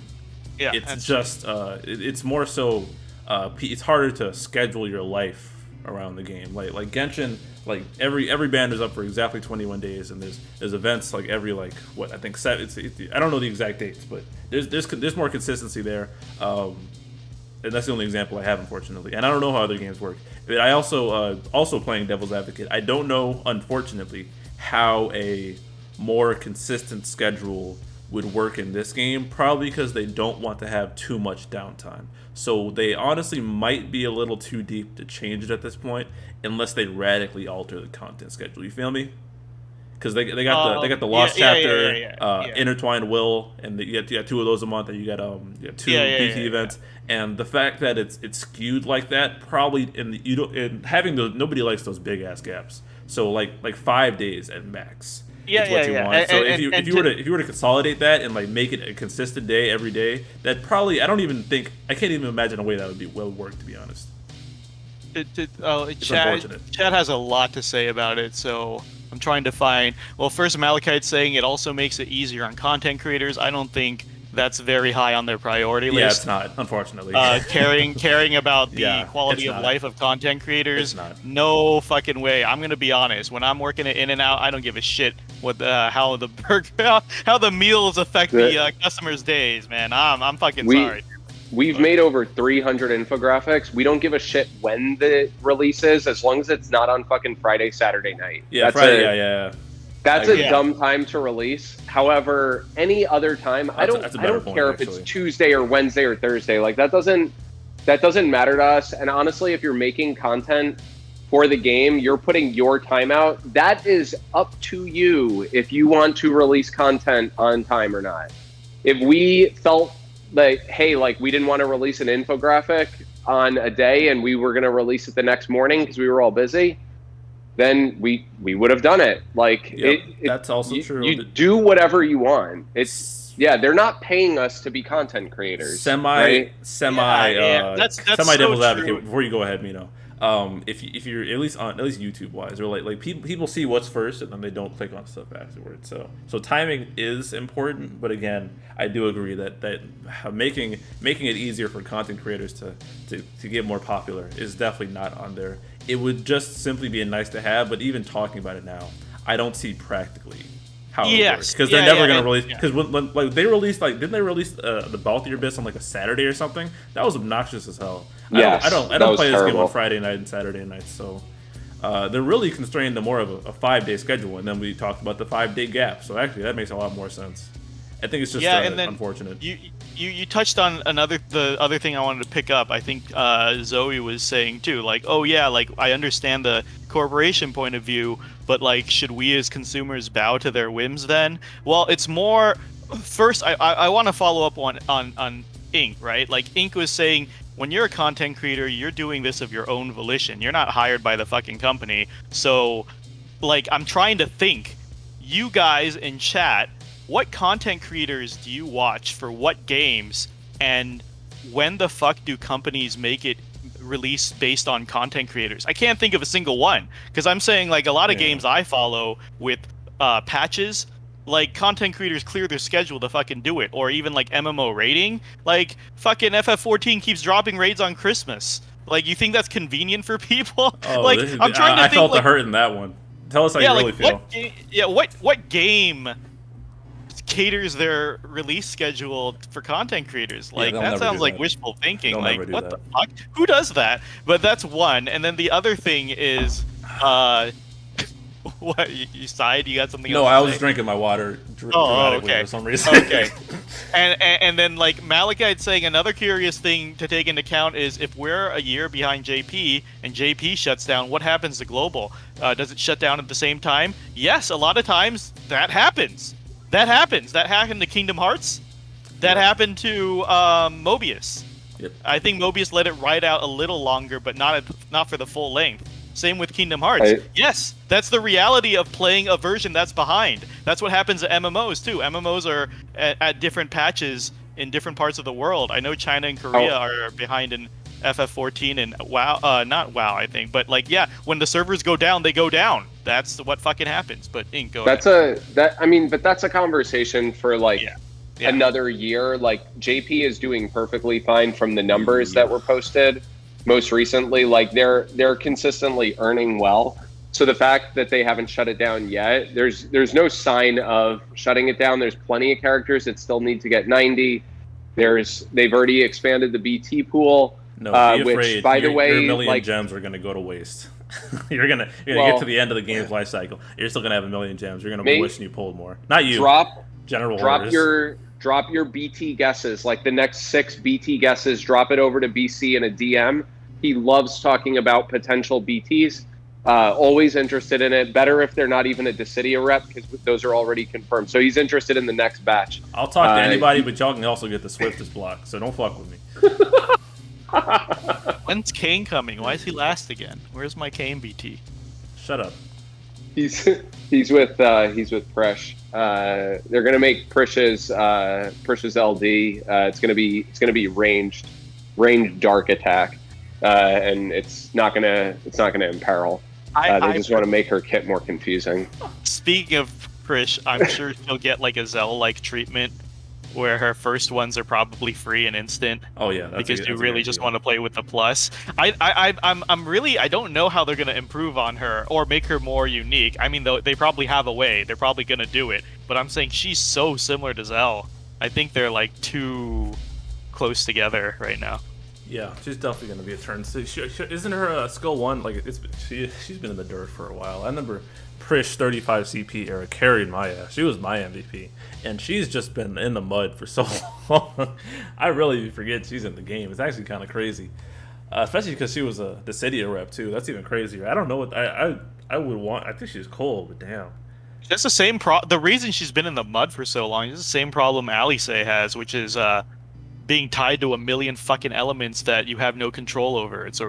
Yeah, it's just it's more so it's harder to schedule your life around the game. Like Genshin, like every banner's up for exactly 21 days, and there's events like every I think I don't know the exact dates, but there's more consistency there. And that's the only example I have, unfortunately. And I don't know how other games work. But I also playing devil's advocate, I don't know, unfortunately, how a more consistent schedule would work in this game, probably because they don't want to have too much downtime. So they honestly might be a little too deep to change it at this point, unless they radically alter the content schedule. You feel me? Because they got the Lost Chapter, Intertwined Will, and you got 2 of those a month, and you got 2 BT events, and the fact that it's skewed like that, probably nobody likes those big ass gaps. So like 5 days at max. Is what you want. So if you were to consolidate that and like make it a consistent day every day, that probably I can't even imagine a way that would work, to be honest. Chad has a lot to say about it, so I'm trying to find... Well, first, Malachite's saying it also makes it easier on content creators. I don't think that's very high on their priority list. Yeah, it's not, unfortunately. Caring about the quality of life of content creators, no fucking way. I'm gonna be honest. When I'm working at In-N-Out, I don't give a shit how the meals affect the customers' days, man. I'm fucking sorry. We've made over 300 infographics. We don't give a shit when the release is, as long as it's not on fucking Friday, Saturday night. Yeah, Friday, That's a dumb time to release. However, any other time, I don't care if it's Tuesday or Wednesday or Thursday. Like, that doesn't matter to us. And honestly, if you're making content for the game, you're putting your time out. That is up to you if you want to release content on time or not. If we felt like, hey, like, we didn't want to release an infographic on a day and we were going to release it the next morning because we were all busy, then we would have done it. Like, that's also true. You do whatever you want. They're not paying us to be content creators. Semi devil's so advocate. Before you go ahead, Mino. If you're at least YouTube wise, or like people see what's first and then they don't click on stuff afterwards. So timing is important, but again, I do agree that making it easier for content creators to get more popular is definitely not on there. It would just simply be a nice to have, but even talking about it now, I don't see practically how it works, because they're never going to release. Because when like they released, like, didn't they release the Balthier Abyss on like a Saturday or something? That was obnoxious as hell. I don't play this game on Friday night and Saturday night, so they're really constrained to more of a 5-day schedule. And then we talked about the 5-day gap, so actually that makes a lot more sense. I think it's just and then unfortunate. You touched on the other thing I wanted to pick up. I think Zoe was saying too, like, oh yeah, like I understand the corporation point of view, but like, should we as consumers bow to their whims then? Well, it's more. First, I want to follow up on Ink, right? Like Ink was saying, when you're a content creator, you're doing this of your own volition. You're not hired by the fucking company. So, like, I'm trying to think. You guys in chat, what content creators do you watch for what games, and when the fuck do companies make it release based on content creators? I can't think of a single one, because I'm saying, like, a lot of games I follow with patches, like, content creators clear their schedule to fucking do it. Or even like MMO raiding, like fucking FF14 keeps dropping raids on Christmas. Like, you think that's convenient for people? Oh, like, I'm trying to I think, felt like, the hurt in that one. Tell us how you really feel. What game caters their release schedule for content creators? Like, that sounds like wishful thinking. They'll like, what the fuck? Who does that? But that's one. And then the other thing is, what, you sighed? You got something else? No, to I was say? drinking my water Okay. for some reason. Okay. and then, like, Malachite saying, another curious thing to take into account is if we're a year behind JP and JP shuts down, what happens to Global? Does it shut down at the same time? Yes, a lot of times that happens. That happened to Kingdom Hearts. That happened to Mobius. Yep. I think Mobius let it ride out a little longer, but not for the full length. Same with Kingdom Hearts. Yes, that's the reality of playing a version that's behind. That's what happens at MMOs too. MMOs are at different patches in different parts of the world. I know China and Korea are behind in FF14 and WoW, not WoW, I think, but like, yeah, when the servers go down, they go down. That's what fucking happens. But Ink, go ahead. But that's a conversation for like another year. Like, JP is doing perfectly fine from the numbers that were posted most recently. Like, they're consistently earning well. So the fact that they haven't shut it down yet, there's no sign of shutting it down. There's plenty of characters that still need to get 90. They've already expanded the BT pool. No, be afraid. Which, by the way, your million like, gems are gonna go to waste. you're gonna get to the end of the game's life cycle. You're still gonna have a million gems. You're gonna be wishing you pulled more. Not you. Drop orders. Drop your BT guesses. Like, the next 6 BT guesses, drop it over to BC in a DM. He loves talking about potential BTs. Always interested in it. Better if they're not even a Dissidia rep, because those are already confirmed. So he's interested in the next batch. I'll talk to anybody, but y'all can also get the Swiftest block, so don't fuck with me. When's Kane coming? Why is he last again? Where's my Kane BT? Shut up. He's with Presh. They're gonna make Prish's LD. It's gonna be ranged dark attack, and it's not gonna imperil. They just want to make her kit more confusing. Speaking of Prish, I'm sure she'll get like a Zell-like treatment, where her first ones are probably free and instant. Oh yeah, because you really just want to play with the plus. I don't know how they're gonna improve on her or make her more unique. I mean, they probably have a way. They're probably gonna do it. But I'm saying she's so similar to Zell. I think they're like too close together right now. Yeah, she's definitely gonna be a turn. So isn't her skill 1 like she's been in the dirt for a while? I remember Prish 35 CP era carried my ass. She was my MVP, and she's just been in the mud for so long. I really forget she's in the game. It's actually kind of crazy, especially because she was a Dissidia rep too. That's even crazier. I don't know what I would want. I think she's cool, but damn. That's the same the reason she's been in the mud for so long is the same problem Alice has, which is being tied to a million fucking elements that you have no control over. It's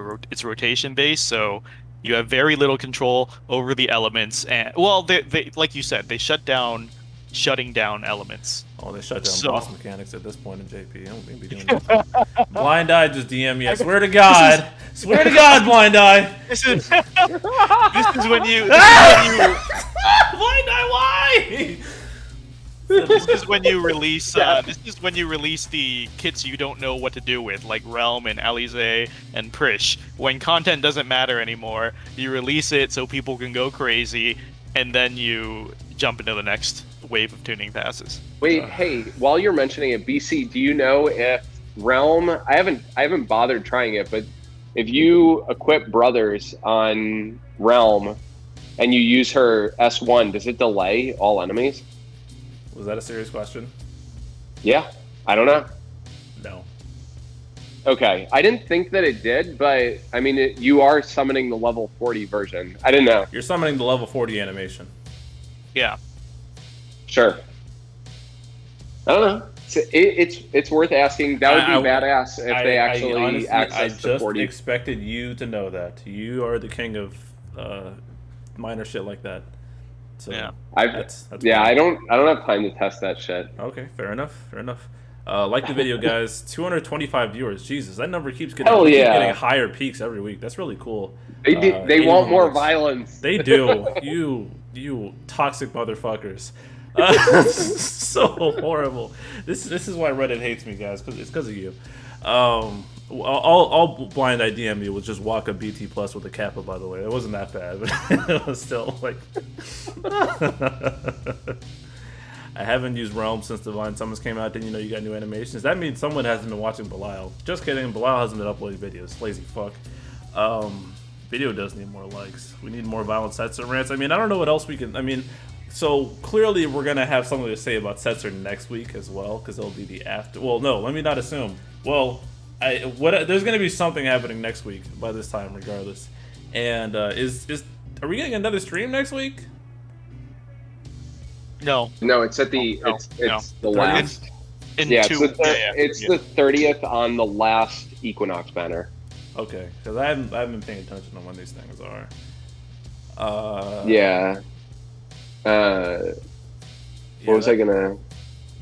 rotation based, so you have very little control over the elements. And well, they like you said, they shutting down elements. Oh, they shut down boss mechanics at this point in JP. I don't think be doing that. Blind Eye just DM me. I swear to God. Swear to God, Blind Eye. This is when you. Blind Eye, why? This is when you release. This is when you release the kits you don't know what to do with, like Realm and Alize and Prish. When content doesn't matter anymore, you release it so people can go crazy, and then you jump into the next wave of tuning passes. Wait, hey, while you're mentioning it, BC, do you know if Realm? I haven't bothered trying it, but if you equip Brothers on Realm and you use her S1, does it delay all enemies? Was that a serious question? Yeah, I don't know. No. Okay, I didn't think that it did, but I mean, you are summoning the level 40 version. I didn't know. You're summoning the level 40 animation. Yeah. Sure. I don't know. It's worth asking. That would be badass if they actually honestly, access the 40. I just expected you to know that. You are the king of minor shit like that. So yeah. That's I don't have time to test that shit. Okay, fair enough. Like the video, guys. 225 viewers. Jesus, that number keeps getting getting higher peaks every week. That's really cool. They want more violence. They do. You toxic motherfuckers. So horrible. This is why Reddit hates me, guys. It's because of you. All blind I DM you was just walk a BT plus with a kappa. By the way, it wasn't that bad, but it was still like. I haven't used Realm since Divine Summons came out. Didn't you know you got new animations? That means someone hasn't been watching Belial. Just kidding. Belial hasn't been uploading videos. Lazy fuck. Video does need more likes. We need more violent Setzer rants. I mean, I don't know what else we can. I mean, so clearly we're gonna have something to say about Setzer next week as well, because it'll be the after. Well, no, let me not assume. Well, there's gonna be something happening next week by this time, regardless. And are we getting another stream next week? No, it's at the it's the last. It's the 30th on the last Equinox banner. Okay, because I haven't been paying attention on when these things are. What was I gonna?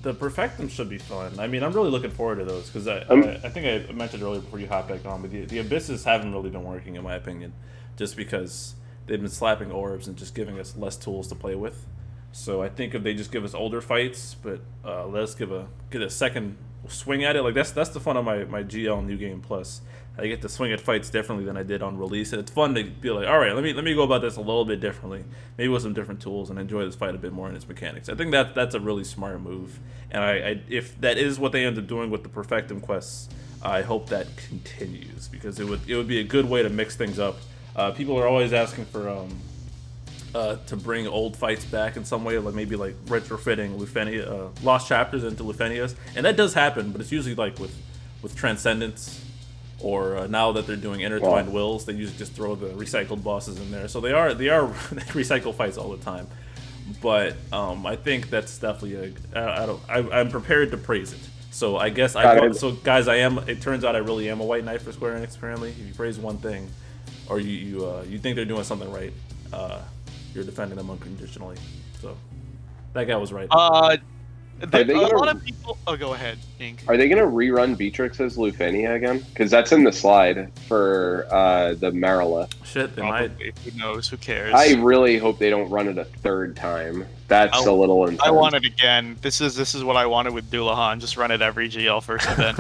The Perfectum should be fun. I mean, I'm really looking forward to those because I think I mentioned earlier before you hop back on, but the Abysses haven't really been working in my opinion, just because they've been slapping orbs and just giving us less tools to play with. So I think if they just give us older fights, but let us get a second swing at it, like that's the fun of my GL New Game Plus. I get to swing at fights differently than I did on release, and it's fun to be like, all right, let me go about this a little bit differently, maybe with some different tools, and enjoy this fight a bit more in its mechanics. I think that's a really smart move, and I if that is what they end up doing with the Perfectum quests, I hope that continues because it would be a good way to mix things up. People are always asking for to bring old fights back in some way, like maybe like retrofitting Lufenia, lost chapters into Lufenias, and that does happen, but it's usually like with Transcendence, or now that they're doing Intertwined Wills, they usually just throw the recycled bosses in there. So they are they recycle fights all the time, but I think that's definitely I'm prepared to praise it. So I guess so guys, it turns out I really am a white knight for Square Enix. Apparently, if you praise one thing, or you think they're doing something right, you're defending them unconditionally. So that guy was right. A lot of people. Oh, go ahead, Ink. Are they gonna rerun Beatrix's Lufenia again? Because that's in the slide for the Marilla. Shit, they might. Who knows? Who cares? I really hope they don't run it a third time. That's a little intense. I want it again. This is what I wanted with Dullahan. Just run it every GL first event.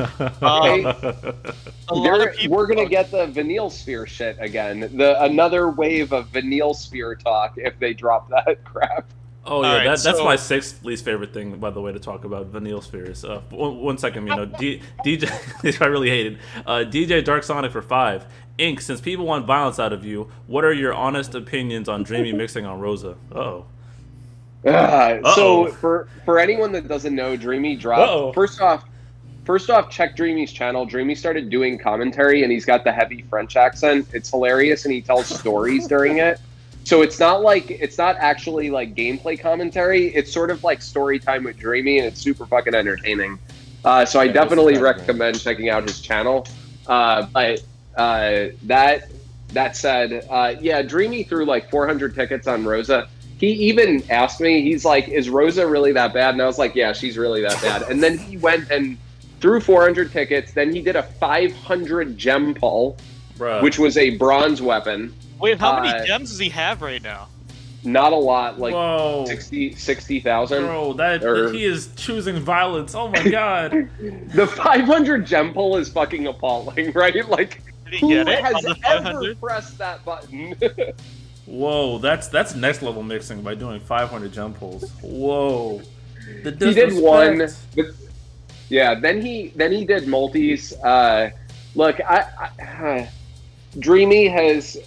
We're gonna get the Vanille Sphere shit again. Another wave of Vanille Sphere talk if they drop that crap. Oh yeah, right, that's my sixth least favorite thing, by the way, to talk about Vanille Spheres. One second, DJ, I really hated DJ Dark Sonic for 5. Ink, since people want violence out of you, what are your honest opinions on Dreamy mixing on Rosa? So for anyone that doesn't know, Dreamy dropped. First off, check Dreamy's channel. Dreamy started doing commentary, and he's got the heavy French accent. It's hilarious, and he tells stories during it. So it's not actually like gameplay commentary. It's sort of like story time with Dreamy, and it's super fucking entertaining. So I definitely recommend checking out his channel. But that said, yeah, Dreamy threw like 400 tickets on Rosa. He even asked me, he's like, is Rosa really that bad? And I was like, yeah, she's really that bad. And then he went and threw 400 tickets. Then he did a 500 gem pull, which was a bronze weapon. Wait, how many gems does he have right now? Not a lot, like 60,000. Bro, he is choosing violence. Oh my god. The 500 gem pull is fucking appalling, right? Like, who has ever pressed that button? Whoa, that's next level mixing by doing 500 gem pulls. Whoa. He did one. Yeah, then he did multis. Look, Dreamy has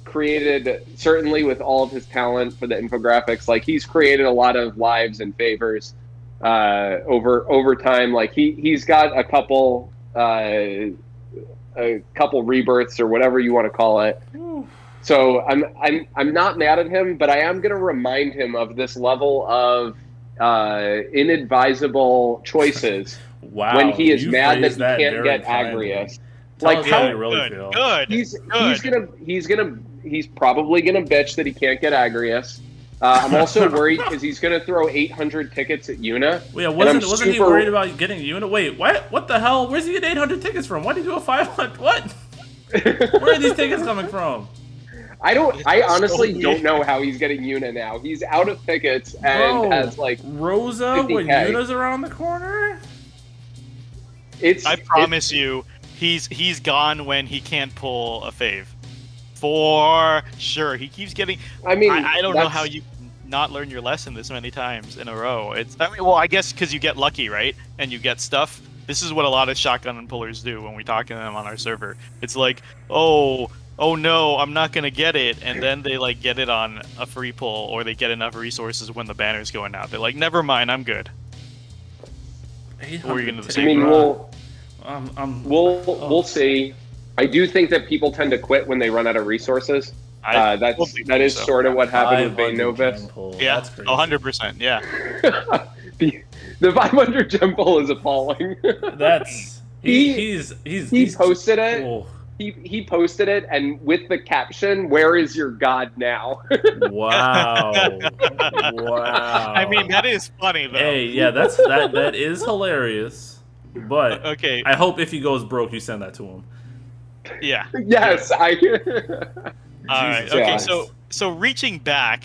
created, certainly with all of his talent for the infographics, like he's created a lot of lives and favors over time. Like he's got a couple rebirths or whatever you want to call it. So I'm not mad at him, but I am going to remind him of this level of inadvisable choices. Wow, when he is mad that he can't get Agrius. Like how you really feel. Good. He's probably gonna bitch that he can't get Agrius. I'm also worried because he's gonna throw 800 tickets at Yuna. Yeah, wasn't he worried about getting Yuna? Wait, what the hell? Where's he get 800 tickets from? Why did he do a 500? What? Where are these tickets coming from? I honestly don't know how he's getting Yuna now. He's out of tickets and has like Rosa 50K. when Yuna's around the corner. I promise you, he's gone when he can't pull a fave. For sure, he keeps getting. I mean, I don't know how you not learn your lesson this many times in a row. I guess because you get lucky, right? And you get stuff. This is what a lot of shotgun and pullers do when we talk to them on our server. It's like, oh no, I'm not gonna get it, and then they like get it on a free pull, or they get enough resources when the banner's going out. They're like, never mind, I'm good. Or are you gonna say? I mean, we'll see. I do think that people tend to quit when they run out of resources. That is sort of what happened with Bane Novus. Yeah, 100%. Yeah. The 500 gem pull is appalling. That's he posted it. Oh. He posted it, and with the caption, "Where is your god now?" Wow. I mean, that is funny though. Hey, yeah, that is hilarious. But okay, I hope if he goes broke, you send that to him. Yeah. Yes, All right. Okay. So reaching back,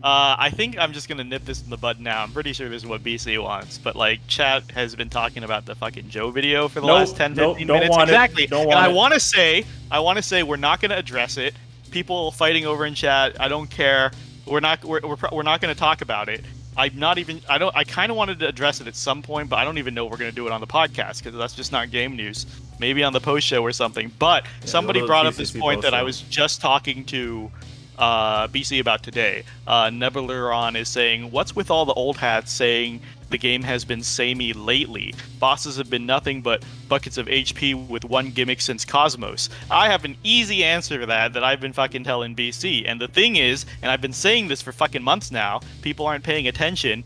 I think I'm just gonna nip this in the bud now. I'm pretty sure this is what BC wants, but like chat has been talking about the fucking Joe video for the last 10-15 minutes. Exactly. And I want to say we're not gonna address it. People fighting over in chat, I don't care. We're not gonna talk about it. I kind of wanted to address it at some point, but I don't even know we're going to do it on the podcast because that's just not game news. Maybe on the post show or something. But somebody brought up this point that I was just talking to BC about today. Nebuleron is saying, what's with all the old hats saying the game has been samey lately? Bosses have been nothing but buckets of HP with one gimmick since Cosmos. I have an easy answer to that I've been fucking telling BC. And the thing is, and I've been saying this for fucking months now, people aren't paying attention,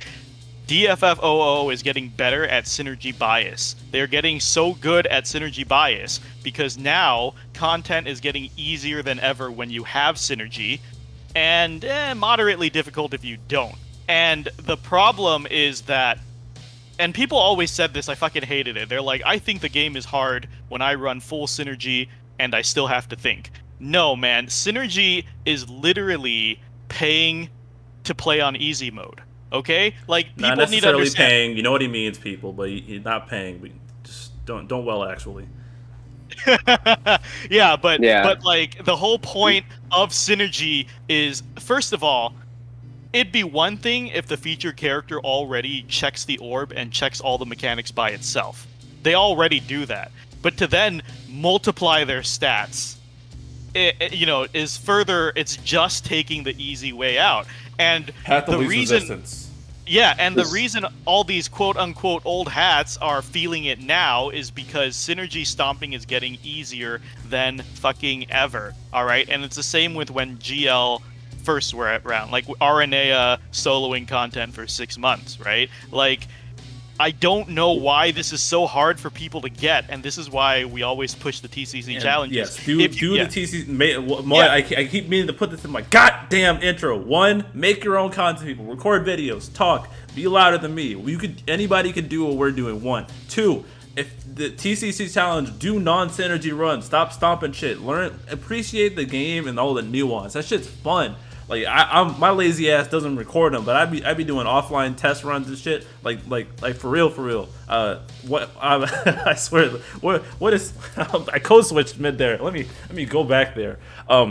DFFOO is getting better at synergy bias. They're getting so good at synergy bias because now content is getting easier than ever when you have synergy, and moderately difficult if you don't. And the problem is that, and people always said this, I fucking hated it. They're like, I think the game is hard when I run full synergy and I still have to think. No, man, synergy is literally paying to play on easy mode. Okay? Like, people not necessarily need to understand. Paying, you know what he means, people, but he's not paying. But just don't actually. Yeah, but like the whole point of synergy is, first of all, it'd be one thing if the featured character already checks the orb and checks all the mechanics by itself. They already do that. But to then multiply their stats, is further, it's just taking the easy way out. And the reason... resistance. Yeah, and the reason all these quote-unquote old hats are feeling it now is because synergy stomping is getting easier than fucking ever, alright? And it's the same with when GL first were around, like RNA soloing content for 6 months, right? Like, I don't know why this is so hard for people to get, and this is why we always push the TCC challenges. Yes, do the TCC. I keep meaning to put this in my goddamn intro. 1, make your own content, people. Record videos, talk, be louder than me. Anybody can do what we're doing. 1, 2. If the TCC challenge, do non-synergy runs. Stop stomping shit. Appreciate the game and all the nuance. That shit's fun. Like my lazy ass doesn't record them, but I'd be doing offline test runs and shit. Like for real. I swear. What is? I code switched mid there. Let me go back there.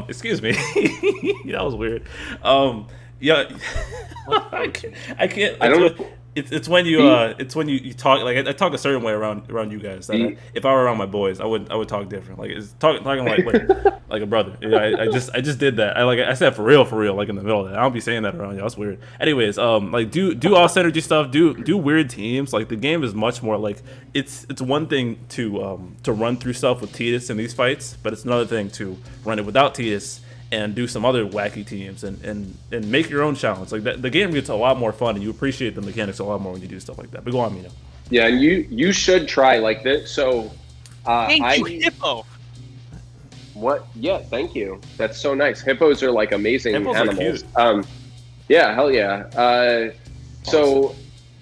Excuse me. That was weird. Yeah, I can't. I don't know. It's when you you talk like I talk a certain way around you guys. That if I were around my boys, I would talk different. Like it's talking like like a brother. Yeah, I just did that. I said for real like in the middle of that. I don't be saying that around y'all. It's weird. Anyways, like do all synergy stuff. Do weird teams. Like the game is much more like it's one thing to run through stuff with Tidus in these fights, but it's another thing to run it without Tidus and do some other wacky teams and make your own challenge. Like the game gets a lot more fun, and you appreciate the mechanics a lot more when you do stuff like that. But go on, Mino. Yeah, and you should try like this. So, thank you, Hippo. What? Yeah, thank you. That's so nice. Hippos are like amazing Hippos animals. Are cute. Yeah, hell yeah. So,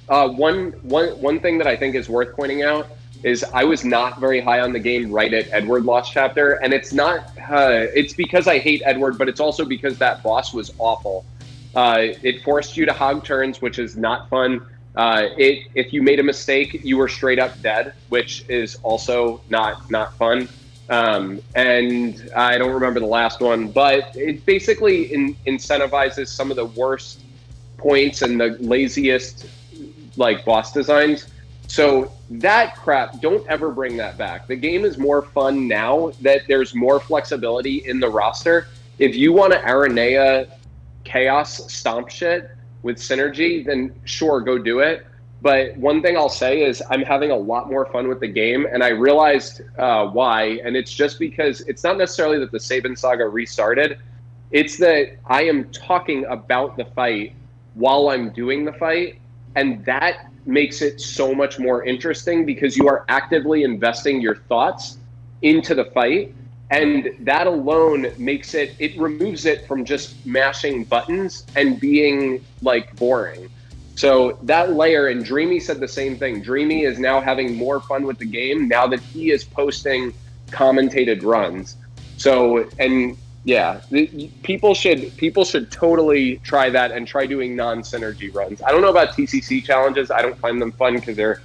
one thing that I think is worth pointing out is I was not very high on the game right at Edward Lost Chapter, and it's not. It's because I hate Edward, but it's also because that boss was awful. It forced you to hog turns, which is not fun. If you made a mistake, you were straight up dead, which is also not fun. And I don't remember the last one, but it basically incentivizes some of the worst points and the laziest like boss designs. So that crap, don't ever bring that back. The game is more fun now that there's more flexibility in the roster. If you want to Aranea chaos stomp shit with synergy, then sure, go do it. But one thing I'll say is I'm having a lot more fun with the game, and I realized why. And it's just because it's not necessarily that the Sabin Saga restarted. It's that I am talking about the fight while I'm doing the fight, and that makes it so much more interesting because you are actively investing your thoughts into the fight, and that alone makes it removes it from just mashing buttons and being like boring. So that layer, and Dreamy said the same thing. Dreamy is now having more fun with the game now that he is posting commentated runs. So, and yeah, people should totally try that and try doing non-synergy runs. I don't know about TCC challenges. I don't find them fun because they're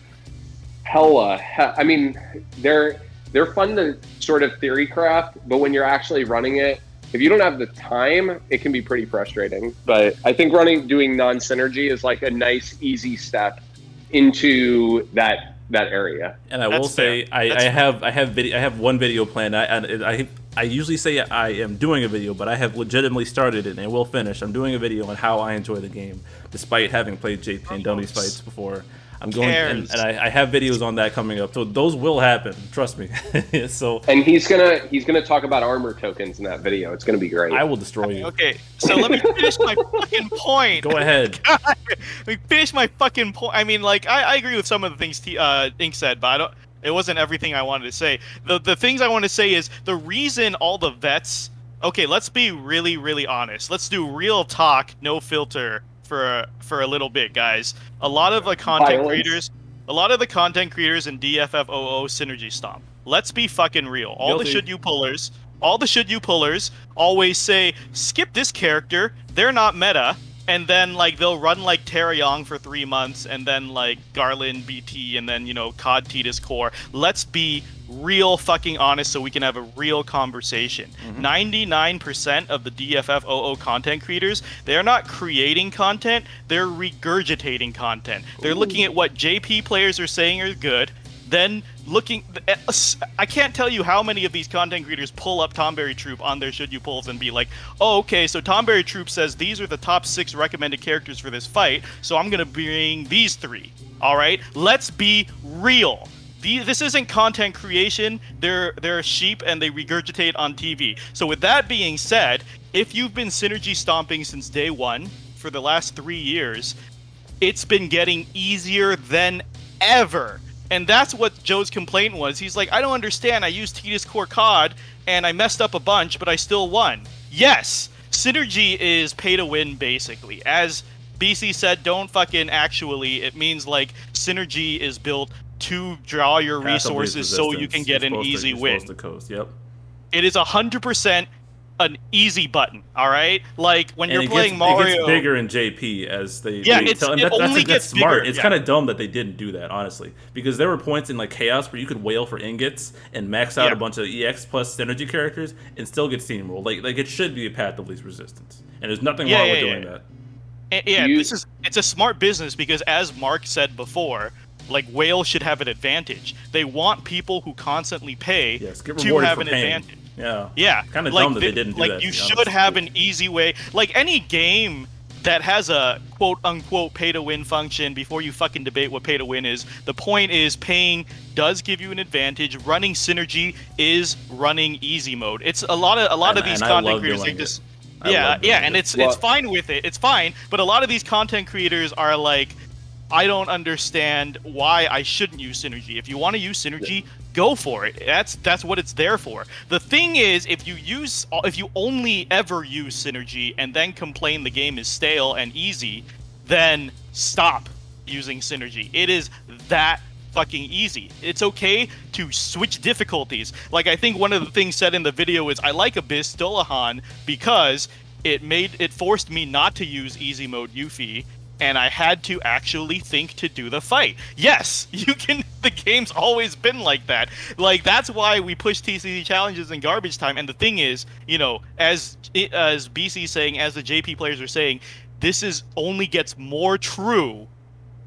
I mean, they're fun to sort of theory craft, but when you're actually running it, if you don't have the time, it can be pretty frustrating. But I think doing non-synergy is like a nice, easy step into that area. And I will say, I have one video planned. I usually say I am doing a video, but I have legitimately started it and will finish. I'm doing a video on how I enjoy the game, despite having played JP and done these fights before. I'm going, and I have videos on that coming up, so those will happen. Trust me. So, and he's gonna talk about armor tokens in that video. It's gonna be great. I will destroy you. Okay, so let me finish my fucking point. Go ahead. God, let me finish my fucking point. I mean, like, I agree with some of the things Ink said, but it wasn't everything I wanted to say. The things I want to say is the reason all the vets. Okay, let's be really, really honest. Let's do real talk, no filter. For a little bit, guys. A lot of the content creators in DFFOO synergy stomp. Let's be fucking real. All the should you pullers always say, skip this character, they're not meta, and then like they'll run like Taeyong for 3 months, and then like Garland BT, and then COD Tidus Core. Let's be real fucking honest so we can have a real conversation. 99% of the DFFOO content creators, they're not creating content, they're regurgitating content. They're looking at what JP players are saying are good, then I can't tell you how many of these content creators pull up Tomberry Troop on their should you pulls and be like, oh, okay, so Tomberry Troop says these are the top 6 recommended characters for this fight, so I'm gonna bring these 3. All right, let's be real. This isn't content creation. They're sheep and they regurgitate on TV. So with that being said, if you've been synergy stomping since day one for the last 3 years, it's been getting easier than ever. And that's what Joe's complaint was. He's like, I don't understand. I used Tidus Core COD and I messed up a bunch, but I still won. Yes, synergy is pay to win, basically. As BC said, don't fucking actually. It means like synergy is built to draw your resources so you can get an easy win. Yep. It is 100% an easy button, all right? Like when you're playing Mario, it gets bigger in JP as they it only gets smart. Bigger, it's kind of dumb that they didn't do that, honestly, because there were points in like Chaos where you could wail for ingots and max out a bunch of EX plus synergy characters and still get steamrolled. Like it should be a path of least resistance, and there's nothing wrong with doing that. Yeah, it's a smart business because, as Mark said before, like whales should have an advantage. They want people who constantly pay to have an advantage. Yeah. Kind of dumb that they didn't do that. Like you should have an easy way. Like any game that has a quote-unquote pay-to-win function, before you fucking debate what pay-to-win is, the point is paying does give you an advantage. Running synergy is running easy mode. It's a lot of these content creators, they just... and it's fine with it. It's fine, but a lot of these content creators are like, I don't understand why I shouldn't use synergy. If you want to use synergy, go for it. That's what it's there for. The thing is, if you only ever use synergy and then complain the game is stale and easy, then stop using synergy. It is that fucking easy. It's okay to switch difficulties. Like, I think one of the things said in the video is, I like Abyss Dullahan because it forced me not to use easy mode Yuffie, and I had to actually think to do the fight. Yes, you can. The game's always been like that. Like, that's why we push TCC challenges in garbage time. And the thing is, you know, as BC saying, as the JP players are saying, this only gets more true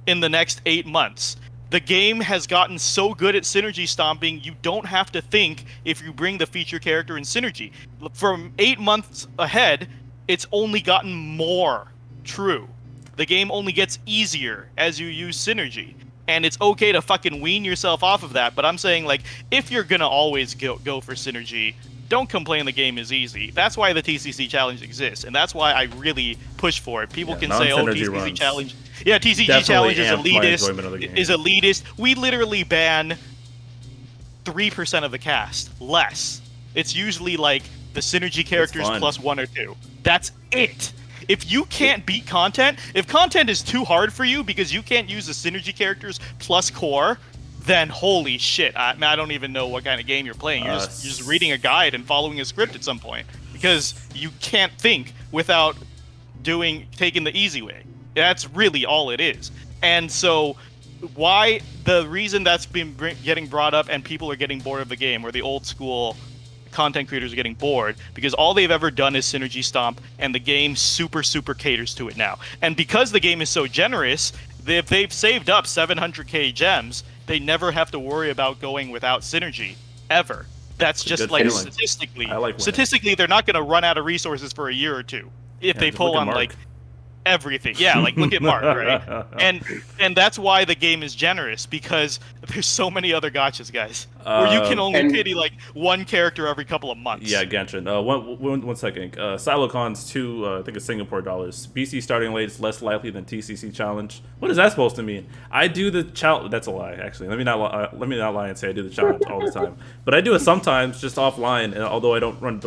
in the next 8 months. The game has gotten so good at synergy stomping, you don't have to think if you bring the feature character in synergy. From 8 months ahead, it's only gotten more true. The game only gets easier as you use synergy. And it's okay to fucking wean yourself off of that, but I'm saying, like, if you're gonna always go for synergy, don't complain the game is easy. That's why the TCC challenge exists, and that's why I really push for it. People can say, oh, TCC challenge... Yeah, TCG challenge is elitist. We literally ban 3% of the cast. Less. It's usually, like, the synergy characters plus 1 or 2. That's it. If you can't beat content, if content is too hard for you because you can't use the synergy characters plus core, then holy shit, I don't even know what kind of game you're playing. You're just reading a guide and following a script at some point because you can't think without taking the easy way. That's really all it is. And so the reason that's been getting brought up and people are getting bored of the game, or the old school content creators are getting bored, because all they've ever done is synergy stomp, and the game super caters to it now. And because the game is so generous, if they've saved up 700k gems, they never have to worry about going without synergy ever. That's just like statistically they're not going to run out of resources for a year or two if they pull on like everything. Yeah, like look at Mark, right? And that's why the game is generous, because there's so many other gachas, guys, where you can only pity like one character every couple of months. Yeah, Genshin. One second. Silocon's I think it's Singapore dollars. BC starting late is less likely than TCC challenge. What is that supposed to mean? I do the challenge. That's a lie, actually. Let me not lie and say I do the challenge all the time. But I do it sometimes just offline. And although I don't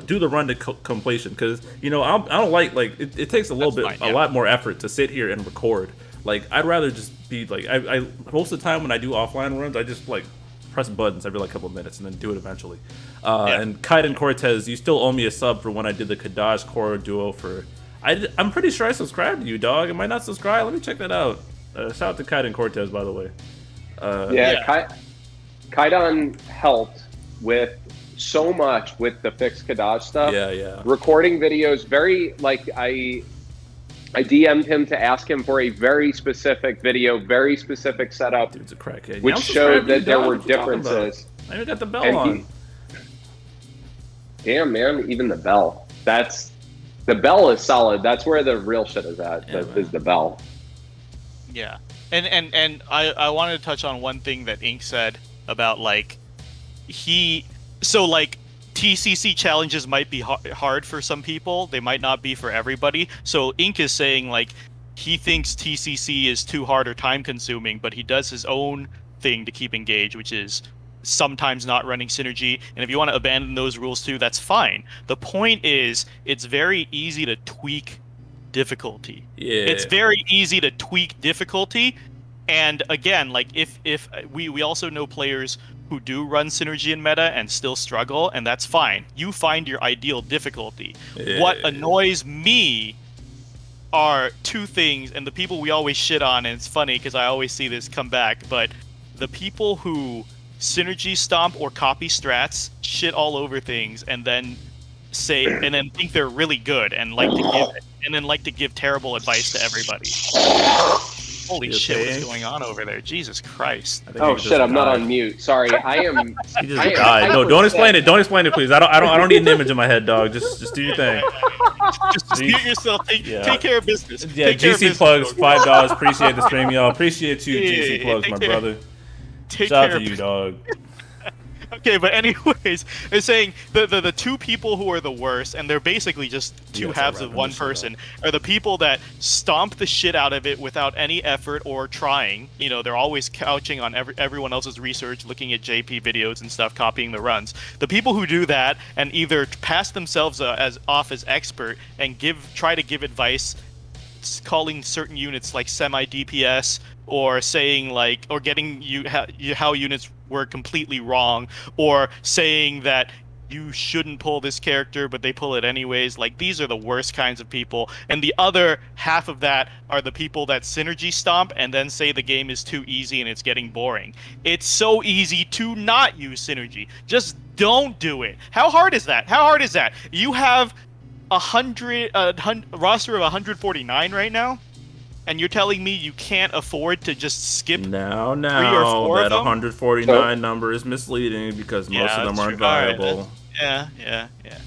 do the run to completion, because I don't like it takes a lot more effort to sit here and record. Like, I'd rather just be like, I most of the time when I do offline runs, I just like press buttons every like couple of minutes and then do it eventually. And Kaiden Cortez, you still owe me a sub for when I did the Kadash Core duo for. I'm pretty sure I subscribed to you, dog. Am I not subscribed? Let me check that out. Shout out to Kaiden Cortez, by the way. Kaiden helped with so much with the fixed Kadash stuff. Yeah. Recording videos, I DM'd him to ask him for a very specific video, very specific setup. Dude's a crackhead. Which showed that there were differences. I even got the bell on. Damn, man, even the bell. The bell is solid. That's where the real shit is at, is the bell. Yeah. And I wanted to touch on one thing that Ink said about, like, TCC challenges might be hard for some people. They might not be for everybody. So Ink is saying, like, he thinks TCC is too hard or time consuming, but he does his own thing to keep engaged, which is sometimes not running synergy. And if you want to abandon those rules too, that's fine. The point is, it's very easy to tweak difficulty. Yeah. It's very easy to tweak difficulty. And again, like, if we also know players who do run synergy in meta and still struggle, and that's fine. You find your ideal difficulty. Yeah. What annoys me are two things, and the people we always shit on, and it's funny because I always see this come back, but the people who synergy stomp or copy strats, shit all over things, and then think they're really good and like to give it. and then like to give terrible advice to everybody. Holy shit, what's going on over there? Jesus Christ. Oh shit, I'm not on mute. Sorry, I am. He just died. No, don't explain it. Don't explain it, please. I don't need an image in my head, dog. Just do your thing. Just mute yourself. Take care of business. Yeah, take GC plugs, $5. Appreciate the stream, y'all. Appreciate you, GC plugs, my brother. Shout out to you, dog. Okay, but anyways, it's saying the two people who are the worst, and they're basically just two halves of one person, are the people that stomp the shit out of it without any effort or trying. You know, they're always couching on everyone else's research, looking at JP videos and stuff, copying the runs. The people who do that and either pass themselves as expert and try to give advice, calling certain units like semi DPS, or saying like, or getting how units were completely wrong, or saying that you shouldn't pull this character but they pull it anyways. Like, these are the worst kinds of people. And the other half of that are the people that synergy stomp and then say the game is too easy and it's getting boring. It's so easy to not use synergy. Just don't do it. How hard is that? You have a roster of 149 right now, and you're telling me you can't afford to just skip 3 or 4 that of them? 149 number is misleading because most of them aren't viable. Yeah.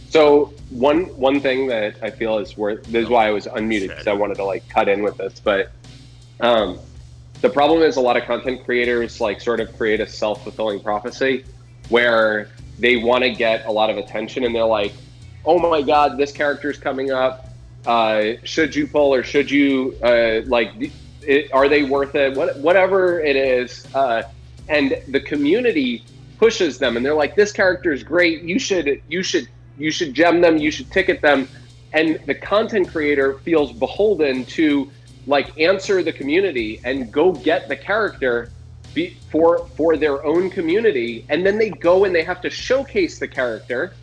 So one thing that I feel is worth, this is why I was unmuted, because I wanted to like cut in with this, but the problem is a lot of content creators like sort of create a self-fulfilling prophecy where they want to get a lot of attention, and they're like, oh my god, this character's coming up. Should you pull, or should you are they worth it? Whatever it is, and the community pushes them, and they're like, this character is great. You should gem them. You should ticket them, and the content creator feels beholden to like answer the community and go get the character for their own community, and then they go and they have to showcase the character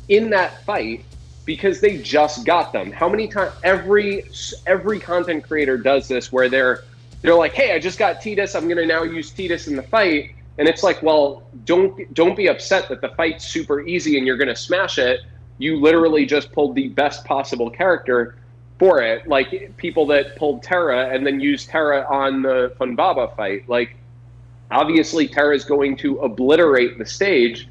in that fight because they just got them. How many times every content creator does this, where they're like, hey, I just got Tidus, I'm gonna now use Tidus in the fight, and it's like, well, don't be upset that the fight's super easy and you're gonna smash it. You literally just pulled the best possible character for it. Like people that pulled Terra and then used Terra on the Funbaba fight. Like, obviously Terra's going to obliterate the stage.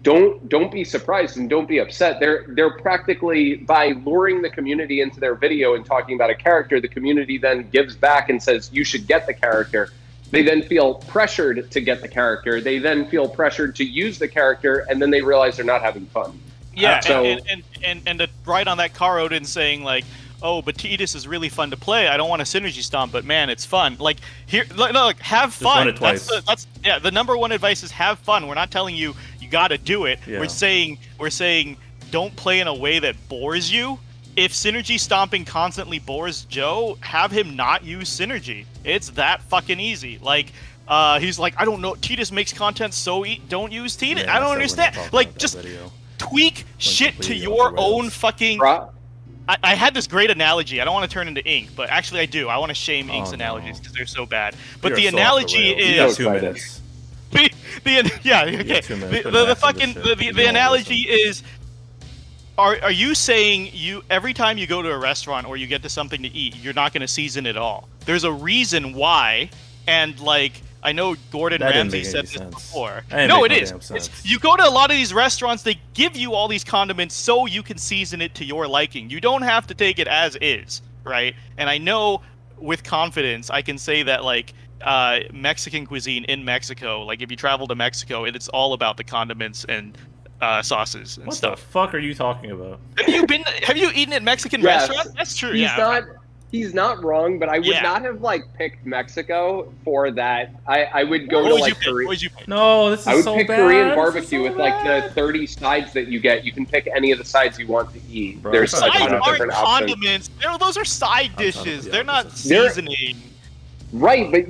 Don't be surprised and don't be upset. They're practically, by luring the community into their video and talking about a character, the community then gives back and says you should get the character. They then feel pressured to get the character. They then feel pressured to use the character, and then they realize they're not having fun. Yeah, and to ride on that car Odin saying like, oh, but Tidus is really fun to play. I don't want a synergy stomp, but man, it's fun. Like, here, look, have fun. Just run it twice. That's the number one advice is have fun. We're not telling you got to do it. Yeah. We're saying don't play in a way that bores you. If synergy stomping constantly bores Joe, have him not use synergy. It's that fucking easy. Like, he's like, I don't know, Tidus makes content so don't use Tidus. Yeah, I don't understand. Like, just tweak shit to your own fucking. I had this great analogy. I don't want to turn into Ink, but actually I do. I want to shame Ink's analogies because they're so bad. But the analogy is. You got 2 minutes. The analogy is, are you saying every time you go to a restaurant or you get to something to eat, you're not going to season it all? There's a reason why, and like, I know Gordon Ramsay said this before. No, it is. You go to a lot of these restaurants, they give you all these condiments so you can season it to your liking. You don't have to take it as is, right? And I know with confidence I can say that like Mexican cuisine in Mexico, like if you travel to Mexico, it's all about the condiments and sauces and stuff. What the fuck are you talking about? Have you eaten at Mexican restaurants? That's true. He's not wrong, but I would not have like picked Mexico for that. I would go to like Korea. No, this is so bad. I would pick Korean barbecue with like the 30 sides that you get. You can pick any of the sides you want to eat. There's like a ton of different condiments. Those are side dishes. They're not seasoning. Right, but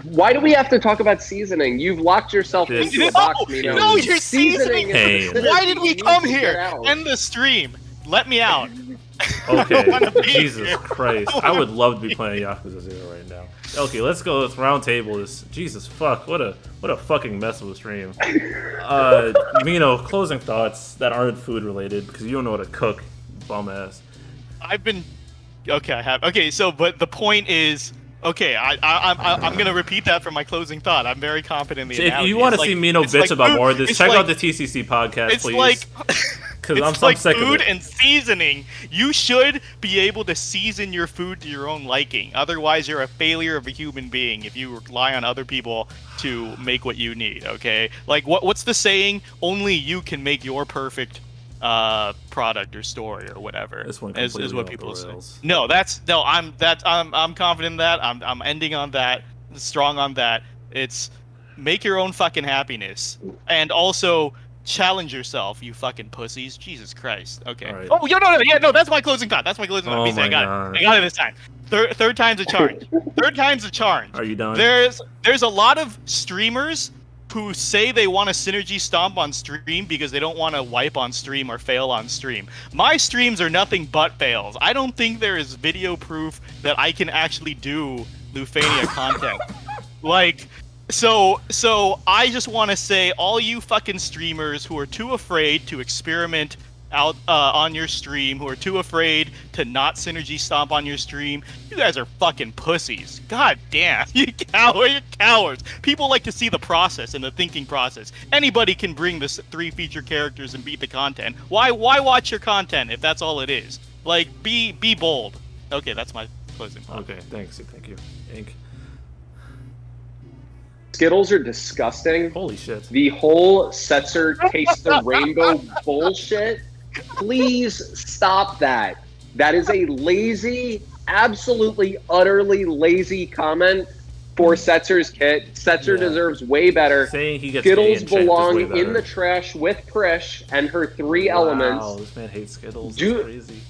why do we have to talk about seasoning? You've locked yourself into a box, Mino. No, you're seasoning. Why did we come here? End the stream. Let me out. Okay, Jesus Christ. I would love to be playing Yakuza 0 right now. Okay, let's go. Let's round table this. Jesus fuck. What a fucking mess of a stream. Mino, closing thoughts that aren't food related, because you don't know how to cook, bum ass. I've been Okay, I have. Okay, so but the point is, okay, I'm gonna repeat that for my closing thought. I'm very confident in the analogy. If you want to see Mino bitch about more of this, check out the TCC podcast, it's please. Like, because it's I'm like sick food of it. and seasoning. You should be able to season your food to your own liking. Otherwise, you're a failure of a human being if you rely on other people to make what you need. Okay, like what's the saying? Only you can make your perfect product or story or whatever. This one is completely what off people the say. rails. No, I'm confident in that. I'm ending on that. Strong on that. It's make your own fucking happiness, and also challenge yourself, you fucking pussies. Jesus Christ. Okay. Right. Oh, no. That's my closing thought. That's my closing thought. Oh I got God. it. I got it this time. Third time's a charge. Third time's a charge. Are you done? There's a lot of streamers who say they want to synergy stomp on stream because they don't want to wipe on stream or fail on stream. My streams are nothing but fails. I don't think there is video proof that I can actually do Lufania content. Like, so I just want to say, all you fucking streamers who are too afraid to experiment out on your stream, who are too afraid to not synergy stomp on your stream, you guys are fucking pussies. God damn, you're cowards. People like to see the process and the thinking process. Anybody can bring this 3 feature characters and beat the content. Why watch your content if that's all it is? Like, be bold. Okay, that's my closing thought. Okay, thanks. Thank you. Ink. Skittles are disgusting. Holy shit. The whole Setzer taste the rainbow bullshit. Please stop that. That is a lazy, absolutely, utterly lazy comment for Setzer's kit. Setzer deserves way better. Saying he gets Skittles gay and belong is way in the better. trash with Prish and her 3 elements. Wow, this man hates Skittles. That's crazy.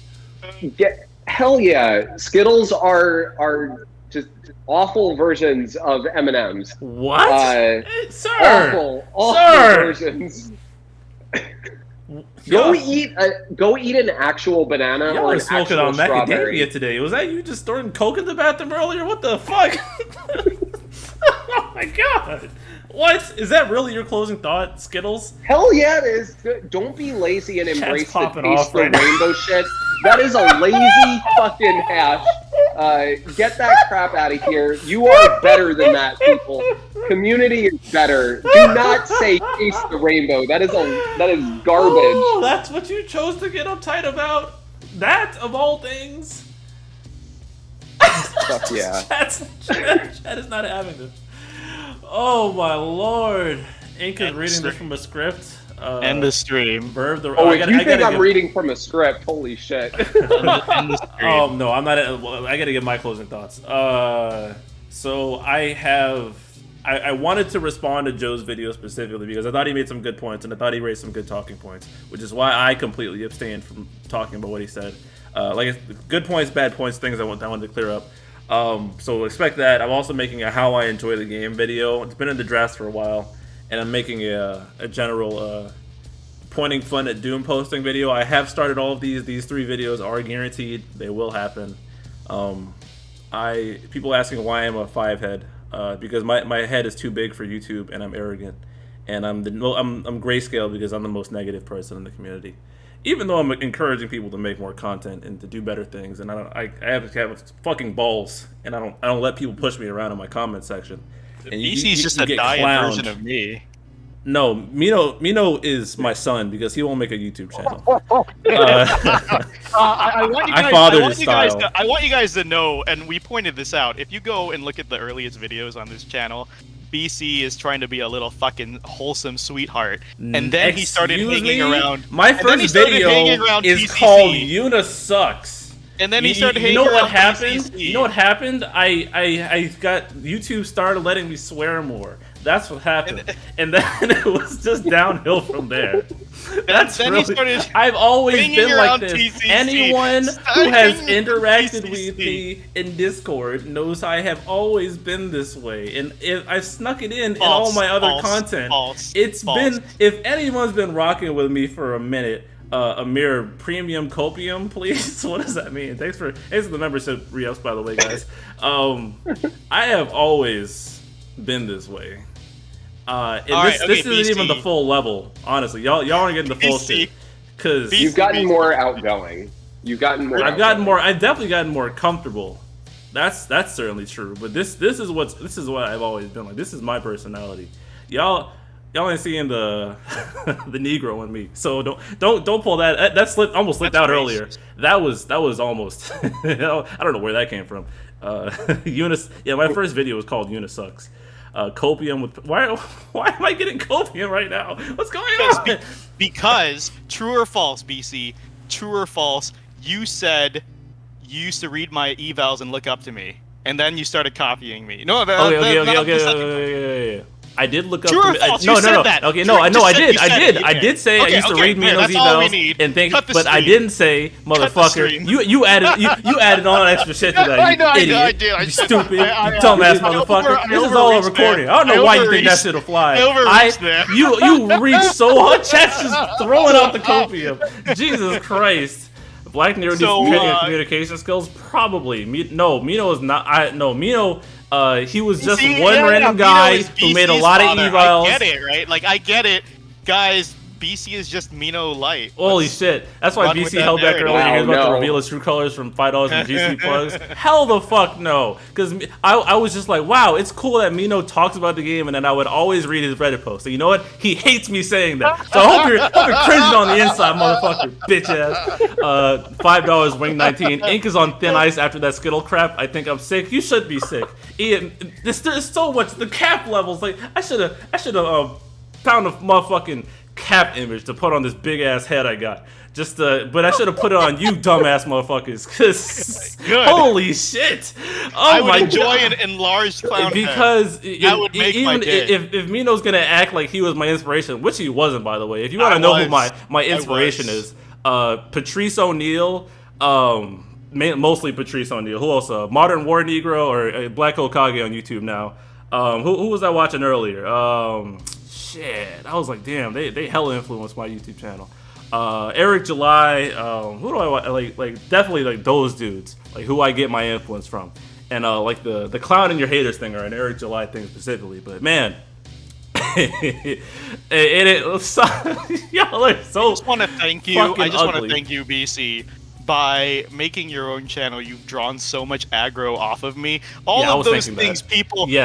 Hell yeah. Skittles are just awful versions of M&Ms. What? Awful versions. Go eat an actual banana Y'all or were an smoking actual on strawberry. macadamia today. Was that you just throwing coke in the bathroom earlier? What the fuck? Oh my god. What? Is that really your closing thought, Skittles? Hell yeah, it is. Don't be lazy and Chat's embrace the popping taste off the right now. rainbow shit. That is a lazy fucking hash. Get that crap out of here. You are better than that, people. Community is better. Do not say taste the rainbow. That is garbage. Oh, that's what you chose to get uptight about? That, of all things? Fuck yeah. Chat is not having this. Oh my lord. Ink is reading this from a script. End the stream. Verb the. Oh, if you think I'm reading from a script, holy shit. End the stream. Oh no, I'm not. I gotta get my closing thoughts. So I wanted to respond to Joe's video specifically because I thought he made some good points and I thought he raised some good talking points, which is why I completely abstained from talking about what he said. Good points, bad points, things I wanted to clear up. So expect that. I'm also making a how I enjoy the game video. It's been in the drafts for a while, and I'm making a general pointing fun at Doom posting video. I have started all of these. These 3 videos are guaranteed. They will happen. People asking why I'm a 5 head. Because my head is too big for YouTube and I'm arrogant, and I'm grayscale because I'm the most negative person in the community. Even though I'm encouraging people to make more content and to do better things, and I have to have fucking balls, and I don't let people push me around in my comment section. And BC's just a diet version of me. No, Mino is my son because he won't make a YouTube channel. I fathered his style. I want you guys to know, and we pointed this out. If you go and look at the earliest videos on this channel, BC is trying to be a little fucking wholesome sweetheart, and then he started hanging around. My first video is TCC. called Yuna Sucks. And then he started hanging around. You know what happened? TCC. You know what happened? I got YouTube started letting me swear more. That's what happened, and then it was just downhill from there. That's then really. he started I've always been like this. TCC. Anyone who has interacted with me in Discord knows I have always been this way, and I've snuck it in all my other content. It's been. If anyone's been rocking with me for a minute. Amir Premium Copium, please. What does that mean? Thanks for the membership re-ups, by the way, guys. I have always been this way. This isn't even the full level, honestly. Y'all aren't getting the full shit. Cause you've gotten more outgoing. You've gotten more. I've gotten more. I've definitely gotten more comfortable. That's certainly true. But this is what I've always been like. This is my personality. Y'all ain't seeing the the Negro in me. So don't pull that. That almost slipped out earlier. That was almost. I don't know where that came from. Eunice. Yeah, my first video was called Unisucks. Copium with why am I getting copium right now? What's going on? Because true or false, BC? True or false? You said you used to read my evals and look up to me, and then you started copying me. No, okay. I did look up. True or false? You said that. Okay, no, I did. I did say I used to read Mino's evals and think, but I didn't say, motherfucker. You added on extra shit to that. I did. You stupid, dumbass motherfucker. This is all on recording. I don't know why you think that shit'll fly. You reached so hard. Chat's just throwing out the copium. Jesus Christ. Black Nero needs training and communication skills? Probably. No, Mino is not. Mino. He was just random guy who made a lot of evals. I get it, right? Like, I get it. Guys, BC is just Mino light. Holy shit. That's why BC held back earlier. He was about to reveal his true colors from $5 in GC plugs. Hell the fuck no. Because I was just like, wow, it's cool that Mino talks about the game, and then I would always read his Reddit post. So you know what? He hates me saying that. So I hope you're cringing on the inside, motherfucker, bitch ass. $5 wing 19. Ink is on thin ice after that Skittle crap. I think I'm sick. You should be sick. Ian, there's so much. The cap levels. Like, I should have found a motherfucking cap image to put on this big ass head I got. But I should have put it on you dumbass motherfuckers. Cause holy shit! Oh my god! I would enjoy an enlarged clown because head. That would make my day. If Mino's gonna act like he was my inspiration, which he wasn't, by the way. If you want to know who my inspiration is, Patrice O'Neal. Mostly Patrice O'Neal. Who else? Modern War Negro or Black Hokage on YouTube now. Who was I watching earlier? Shit, I was like, damn, they hella influenced my YouTube channel. Eric July, who do I like? Definitely like those dudes, like who I get my influence from, and like the clown and your haters thing, or an Eric July thing specifically. But man, y'all are so. I just want to thank you. I just want to thank you, BC. By making your own channel, you've drawn so much aggro off of me. All of those things people say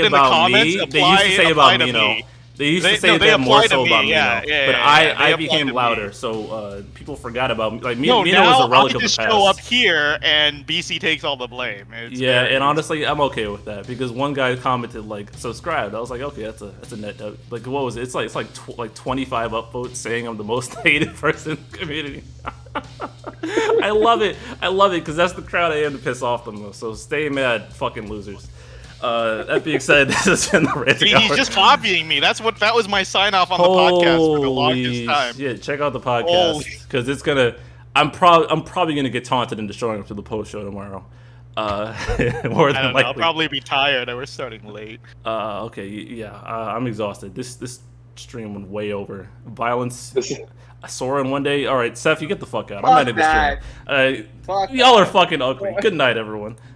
about me, they used to say about Mino. They used to say that more so about Mino. But I became louder, so people forgot about me. Like, Mino was a relic of the past. I just show up here, and BC takes all the blame. And honestly, I'm okay with that, because one guy commented, like, subscribed. I was like, okay, that's a net, like, what was it? It's like 25 upvotes saying I'm the most hated person in the community. I love it, because that's the crowd I am to piss off the most. So stay mad, fucking losers. That being said, this has been the Ranting Hour. He's just copying me. That was my sign off on the podcast for the longest time. Yeah, check out the podcast, because it's gonna. I'm probably gonna get taunted and destroyed after the post show tomorrow. More than likely. I'll probably be tired. We're starting late. Okay, yeah. I'm exhausted. This stream went way over. Violence. Soaring one day. All right, Seth, you get the fuck out. I'm not in this stream. Y'all are fucking ugly. Good night, everyone.